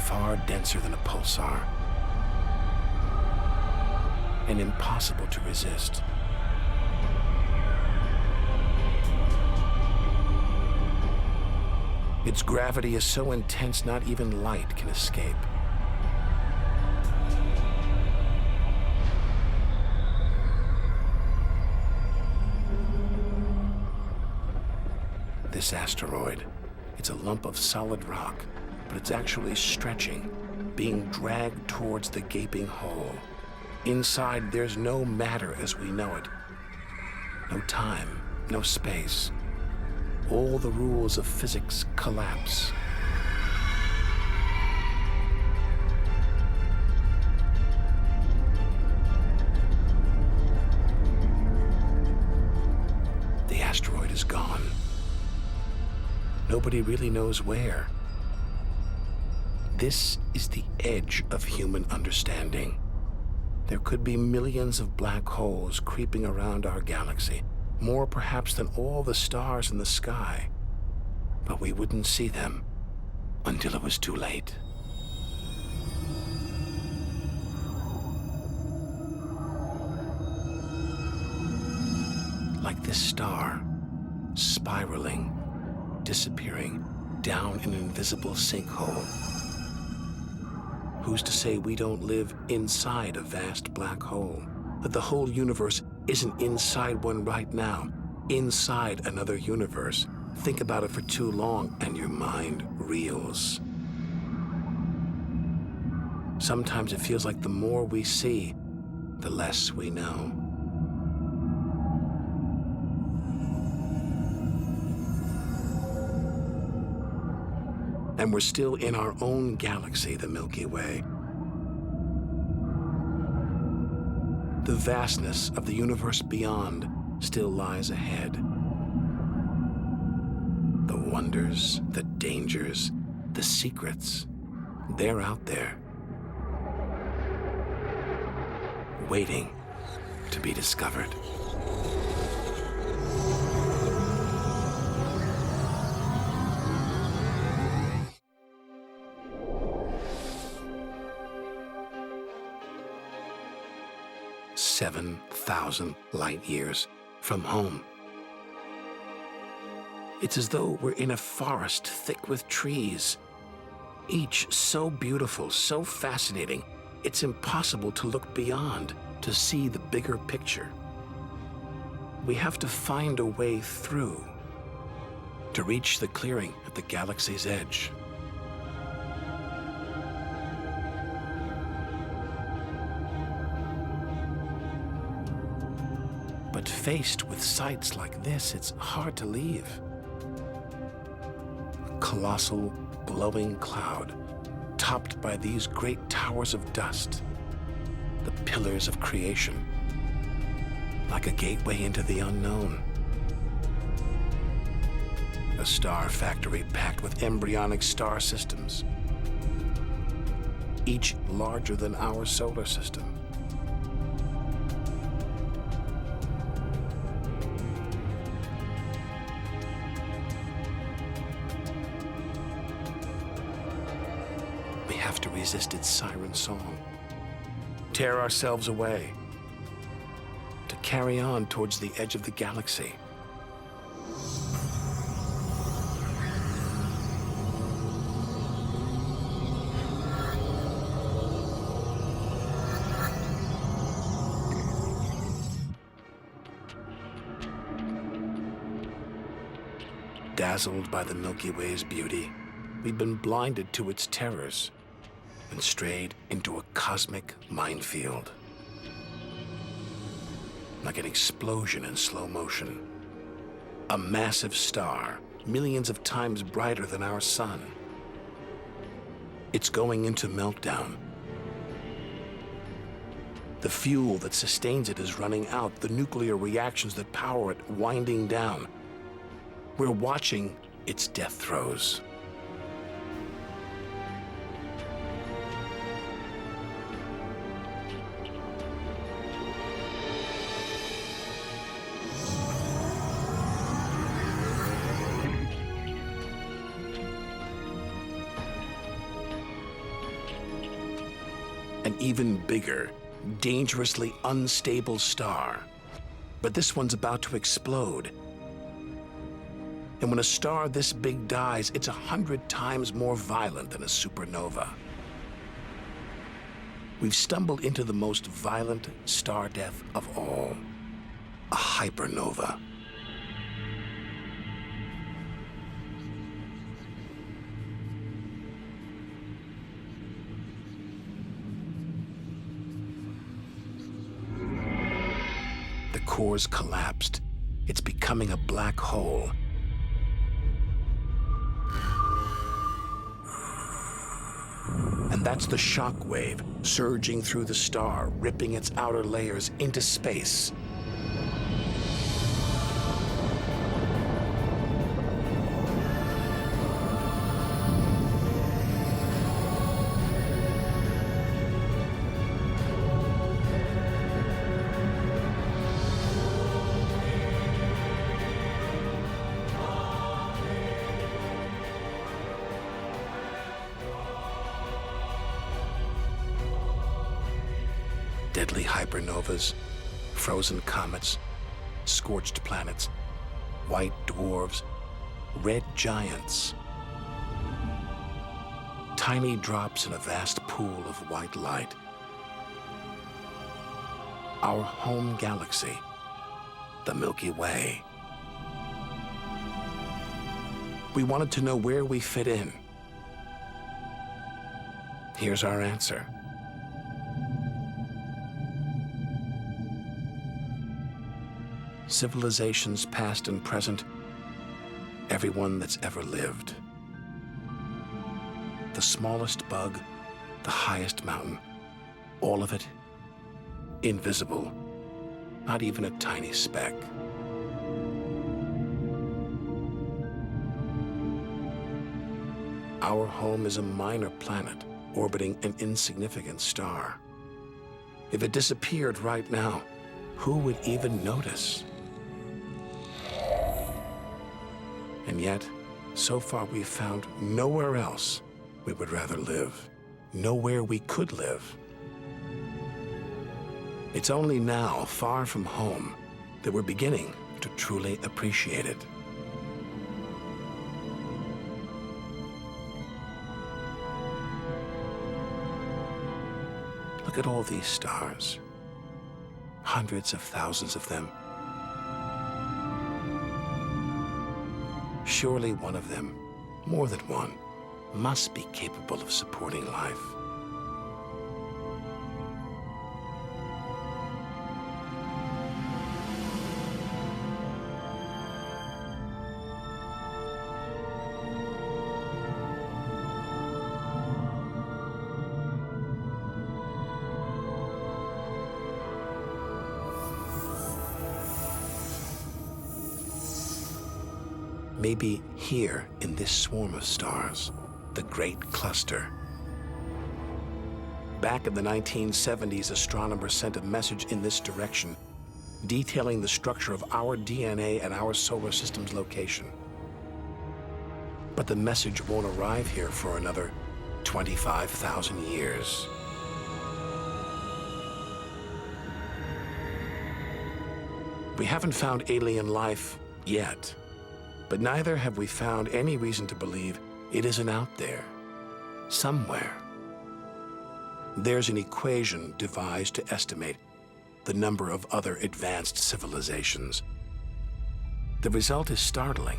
Far denser than a pulsar. And impossible to resist. Its gravity is so intense not even light can escape. This asteroid, it's a lump of solid rock, but it's actually stretching, being dragged towards the gaping hole. Inside, there's no matter as we know it. No time, no space. All the rules of physics collapse. The asteroid is gone. Nobody really knows where. This is the edge of human understanding. There could be millions of black holes creeping around our galaxy, more perhaps than all the stars in the sky. But we wouldn't see them until it was too late. Like this star, spiraling, disappearing down an invisible sinkhole. Who's to say we don't live inside a vast black hole? That the whole universe isn't inside one right now, inside another universe. Think about it for too long and your mind reels. Sometimes it feels like the more we see, the less we know. And we're still in our own galaxy, the Milky Way. The vastness of the universe beyond still lies ahead. The wonders, the dangers, the secrets, they're out there, waiting to be discovered. "7,000 light years from home." It's as though we're in a forest thick with trees, each so beautiful, so fascinating, it's impossible to look beyond, to see the bigger picture. We have to find a way through to reach the clearing at the galaxy's edge. But faced with sights like this, it's hard to leave. A colossal, glowing cloud, topped by these great towers of dust, the pillars of creation, like a gateway into the unknown. A star factory packed with embryonic star systems, each larger than our solar system. We have to resist its siren song, tear ourselves away, to carry on towards the edge of the galaxy. Dazzled by the Milky Way's beauty, we've been blinded to its terrors and strayed into a cosmic minefield. Like an explosion in slow motion. A massive star, millions of times brighter than our sun. It's going into meltdown. The fuel that sustains it is running out, the nuclear reactions that power it winding down. We're watching its death throes. An even bigger, dangerously unstable star. But this one's about to explode. And when a star this big dies, it's 100 times more violent than a supernova. We've stumbled into the most violent star death of all, a hypernova. The core's collapsed. It's becoming a black hole. And that's the shock wave surging through the star, ripping its outer layers into space. Deadly hypernovas, frozen comets, scorched planets, white dwarfs, red giants. Tiny drops in a vast pool of white light. Our home galaxy, the Milky Way. We wanted to know where we fit in. Here's our answer. civilizations past and present, everyone that's ever lived. The smallest bug, the highest mountain, all of it invisible, not even a tiny speck. Our home is a minor planet orbiting an insignificant star. If it disappeared right now, who would even notice? And yet, so far we've found nowhere else we would rather live, nowhere we could live. It's only now, far from home, that we're beginning to truly appreciate it. Look at all these stars. Hundreds of thousands of them. Surely one of them, more than one, must be capable of supporting life. Maybe here in this swarm of stars, the Great Cluster. Back in the 1970s, astronomers sent a message in this direction, detailing the structure of our DNA and our solar system's location. But the message won't arrive here for another 25,000 years. We haven't found alien life yet. But neither have we found any reason to believe it isn't out there, somewhere. There's an equation devised to estimate the number of other advanced civilizations. The result is startling.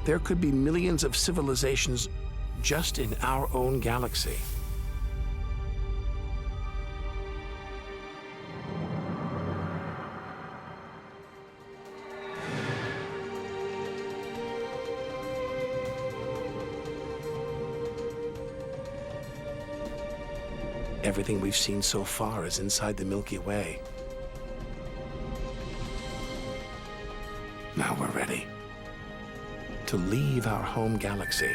There could be millions of civilizations just in our own galaxy. Everything we've seen so far is inside the Milky Way. Now we're ready to leave our home galaxy,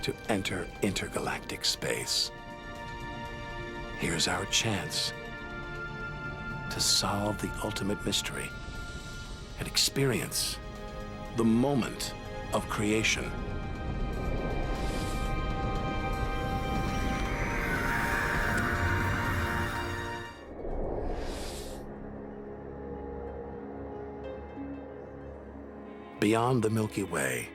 to enter intergalactic space. Here's our chance to solve the ultimate mystery and experience the moment of creation. Beyond the Milky Way,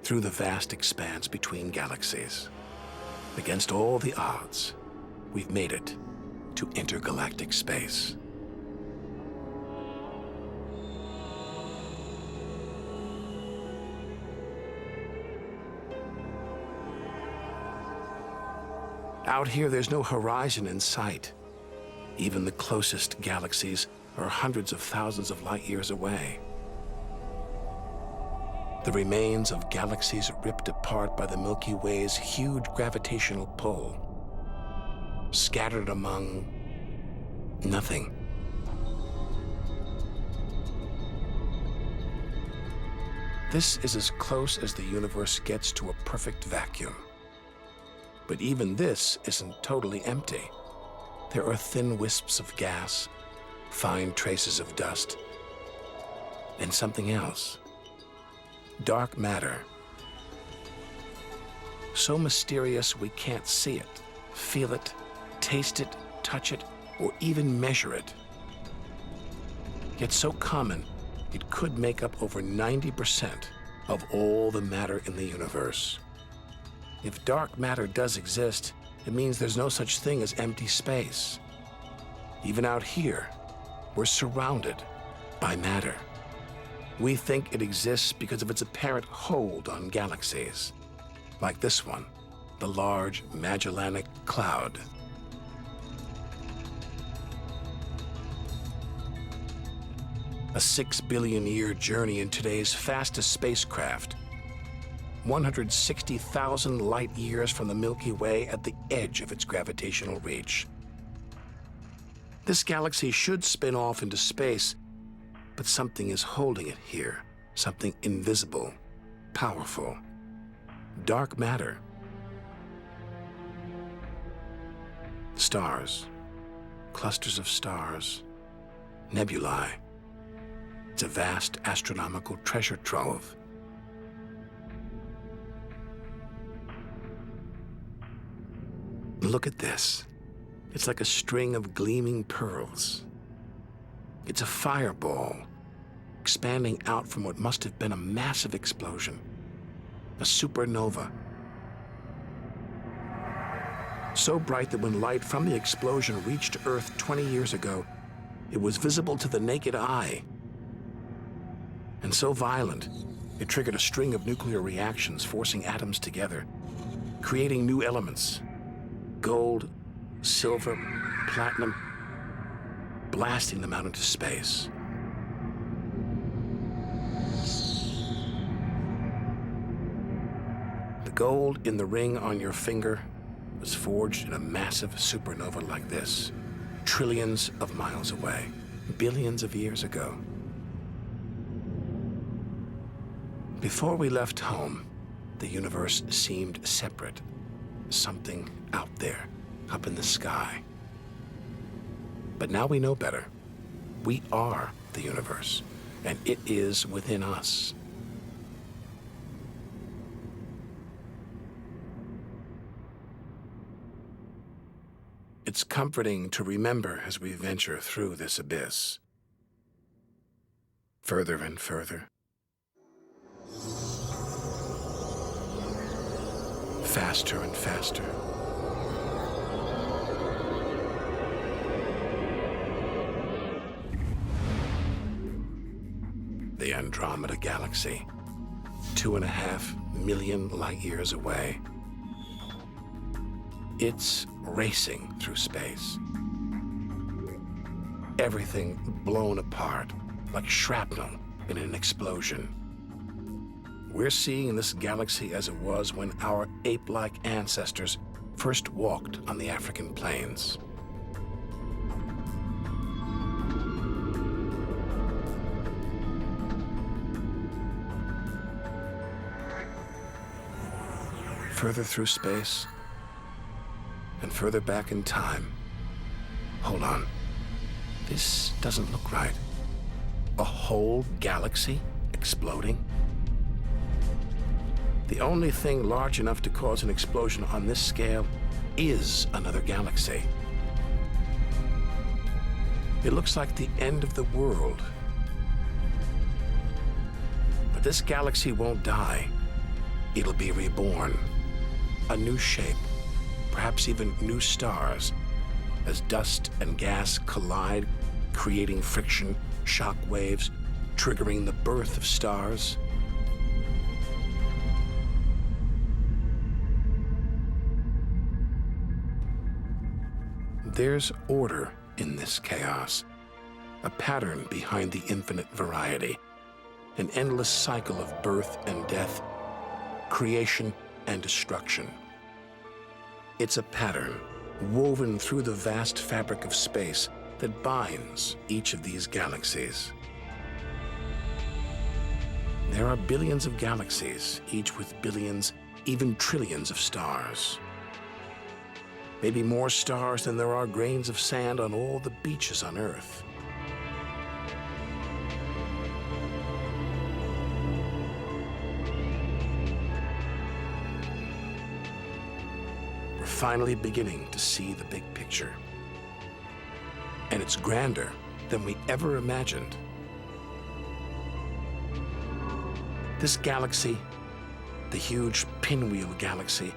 through the vast expanse between galaxies, against all the odds, we've made it to intergalactic space. Out here, there's no horizon in sight. Even the closest galaxies are hundreds of thousands of light years away. The remains of galaxies ripped apart by the Milky Way's huge gravitational pull, scattered among nothing. This is as close as the universe gets to a perfect vacuum. But even this isn't totally empty. There are thin wisps of gas, fine traces of dust, and something else. Dark matter. So mysterious we can't see it, feel it, taste it, touch it, or even measure it. Yet so common, it could make up over 90% of all the matter in the universe. If dark matter does exist, it means there's no such thing as empty space. Even out here, we're surrounded by matter. We think it exists because of its apparent hold on galaxies, like this one, the Large Magellanic Cloud. A 6 billion year journey in today's fastest spacecraft. 160,000 light years from the Milky Way at the edge of its gravitational reach. This galaxy should spin off into space, but something is holding it here. Something invisible, powerful. Dark matter. Stars. Clusters of stars. Nebulae. It's a vast astronomical treasure trove. Look at this. It's like a string of gleaming pearls. It's a fireball, expanding out from what must have been a massive explosion, a supernova. So bright that when light from the explosion reached Earth 20 years ago, it was visible to the naked eye. And so violent, it triggered a string of nuclear reactions, forcing atoms together, creating new elements. Gold, silver, platinum, blasting them out into space. The gold in the ring on your finger was forged in a massive supernova like this, trillions of miles away, billions of years ago. Before we left home, the universe seemed separate, something out there, up in the sky. But now we know better. We are the universe, and it is within us. It's comforting to remember as we venture through this abyss. Further and further. Faster and faster. The Andromeda Galaxy, 2.5 million light years away. It's racing through space. Everything blown apart like shrapnel in an explosion. We're seeing this galaxy as it was when our ape-like ancestors first walked on the African plains. Further through space, and further back in time. Hold on. This doesn't look right. A whole galaxy exploding? The only thing large enough to cause an explosion on this scale is another galaxy. It looks like the end of the world. But this galaxy won't die. It'll be reborn. A new shape, perhaps even new stars, as dust and gas collide, creating friction, shock waves, triggering the birth of stars. There's order in this chaos, a pattern behind the infinite variety, an endless cycle of birth and death, creation and destruction. It's a pattern woven through the vast fabric of space that binds each of these galaxies. There are billions of galaxies, each with billions, even trillions of stars. Maybe more stars than there are grains of sand on all the beaches on Earth. We're finally beginning to see the big picture. And it's grander than we ever imagined. This galaxy, the huge Pinwheel Galaxy,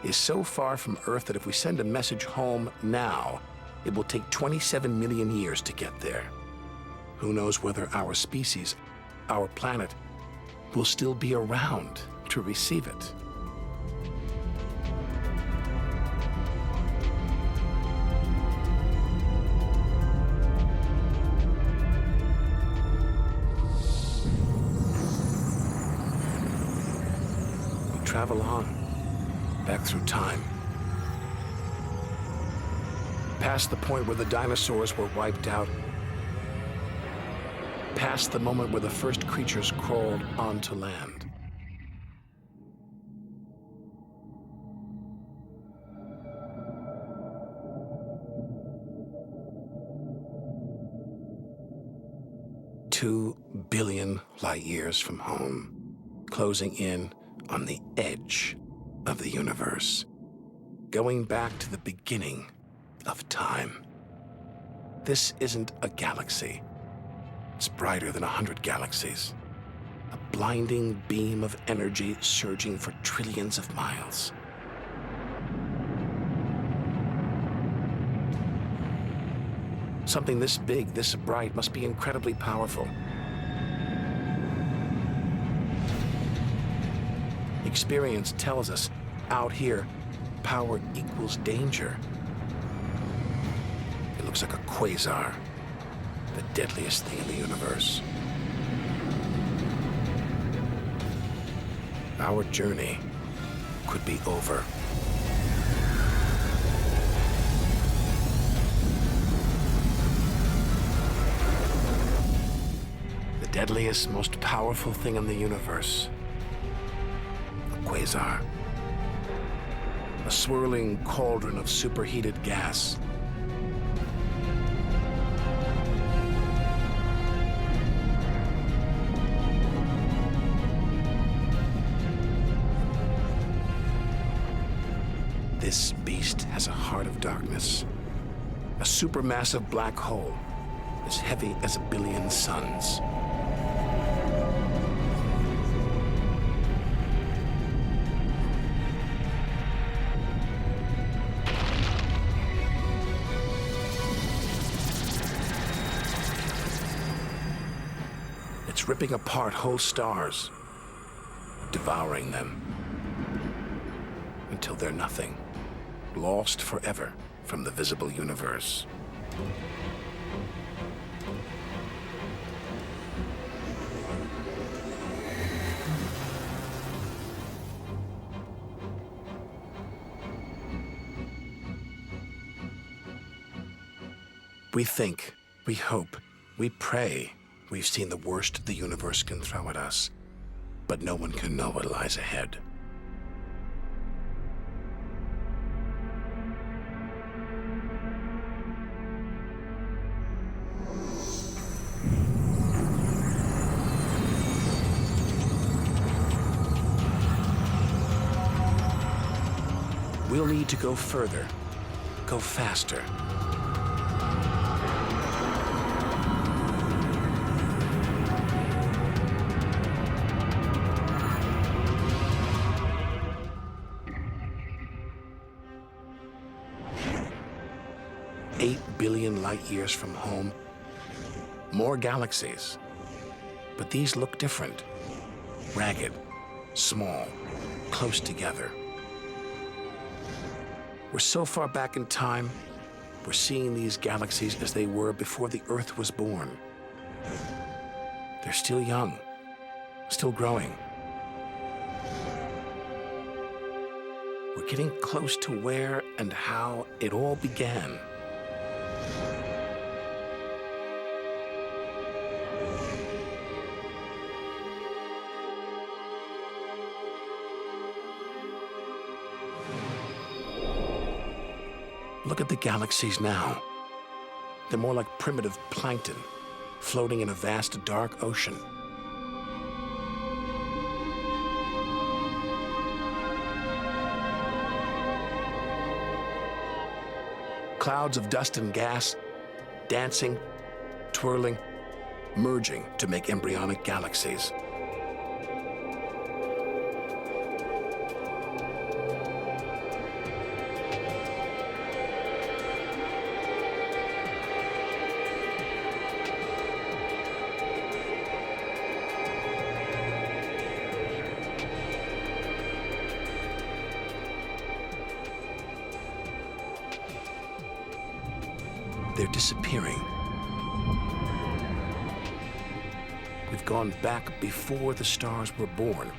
is so far from Earth that if we send a message home now, it will take 27 million years to get there. Who knows whether our species, our planet, will still be around to receive it. travel on, back through time. Past the point where the dinosaurs were wiped out. Past the moment where the first creatures crawled onto land. $2 billion light years from home, closing in on the edge of the universe, going back to the beginning of time. This isn't a galaxy. It's brighter than 100 galaxies. A blinding beam of energy surging for trillions of miles. Something this big, this bright, must be incredibly powerful. Experience tells us, out here, power equals danger. It looks like a quasar, the deadliest thing in the universe. Our journey could be over. The deadliest, most powerful thing in the universe. A quasar. A swirling cauldron of superheated gas. This beast has a heart of darkness. A supermassive black hole as heavy as 1 billion suns. It's ripping apart whole stars, devouring them until they're nothing, lost forever from the visible universe. We think, we hope, we pray we've seen the worst the universe can throw at us, but no one can know what lies ahead. We'll need to go further, go faster. $8 billion light years from home, more galaxies. But these look different, ragged, small, close together. We're so far back in time, we're seeing these galaxies as they were before the Earth was born. They're still young, still growing. We're getting close to where and how it all began. Look at the galaxies now. They're more like primitive plankton, floating in a vast dark ocean. Clouds of dust and gas, dancing, twirling, merging to make embryonic galaxies. They're disappearing. We've gone back before the stars were born.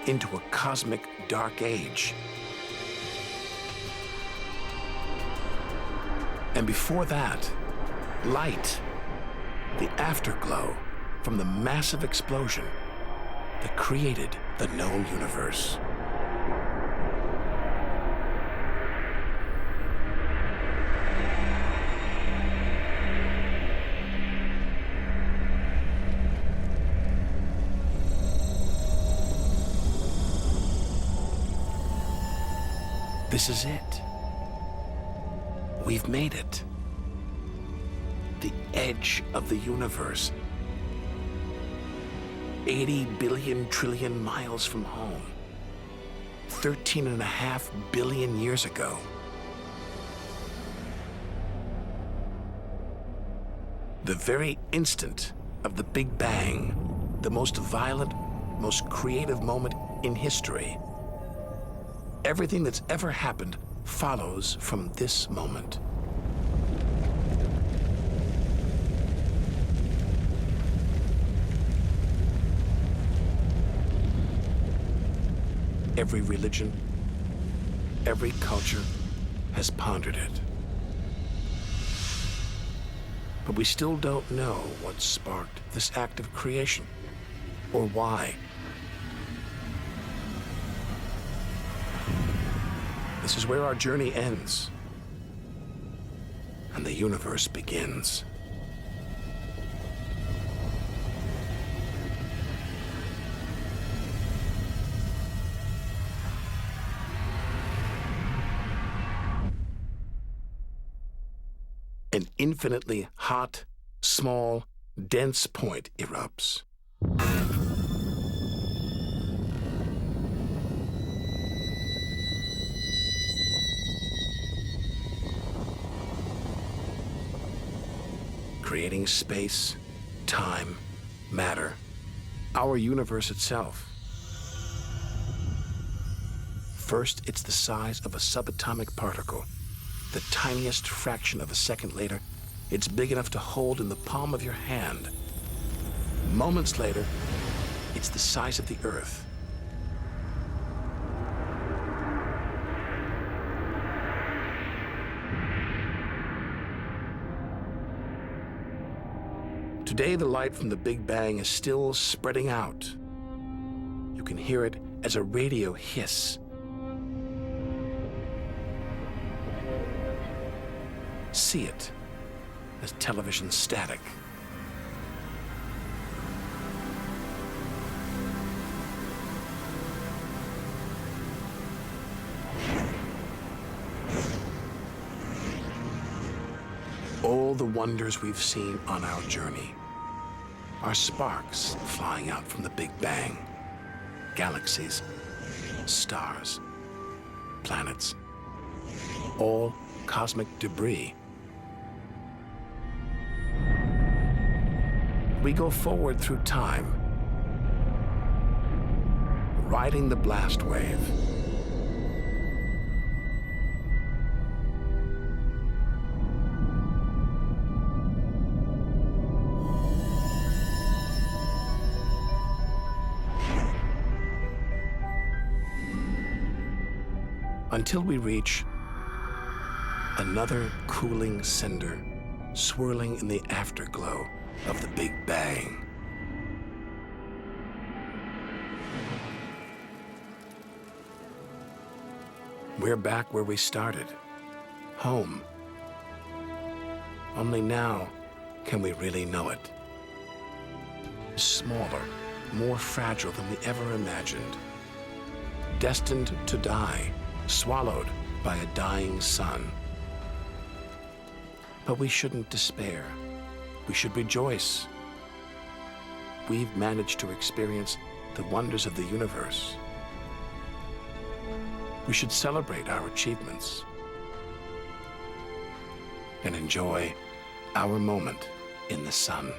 into a cosmic dark age. And before that, light, the afterglow from the massive explosion that created the known universe. This is it. We've made it. The edge of the universe. 80 billion trillion miles from home. 13.5 billion years ago. The very instant of the Big Bang, the most violent, most creative moment in history. Everything that's ever happened follows from this moment. Every religion, every culture has pondered it. But we still don't know what sparked this act of creation, or why. This is where our journey ends, and the universe begins. An infinitely hot, small, dense point erupts. Creating space, time, matter, our universe itself. First, it's the size of a subatomic particle. The tiniest fraction of a second later, it's big enough to hold in the palm of your hand. Moments later, it's the size of the Earth. Today, the light from the Big Bang is still spreading out. You can hear it as a radio hiss. See it as television static. All the wonders we've seen on our journey are sparks flying out from the Big Bang. Galaxies, stars, planets, all cosmic debris. We go forward through time, riding the blast wave. Until we reach another cooling cinder swirling in the afterglow of the Big Bang. We're back where we started, home. Only now can we really know it. Smaller, more fragile than we ever imagined. Destined to die, swallowed by a dying sun. But we shouldn't despair. We should rejoice. We've managed to experience the wonders of the universe. We should celebrate our achievements and enjoy our moment in the sun.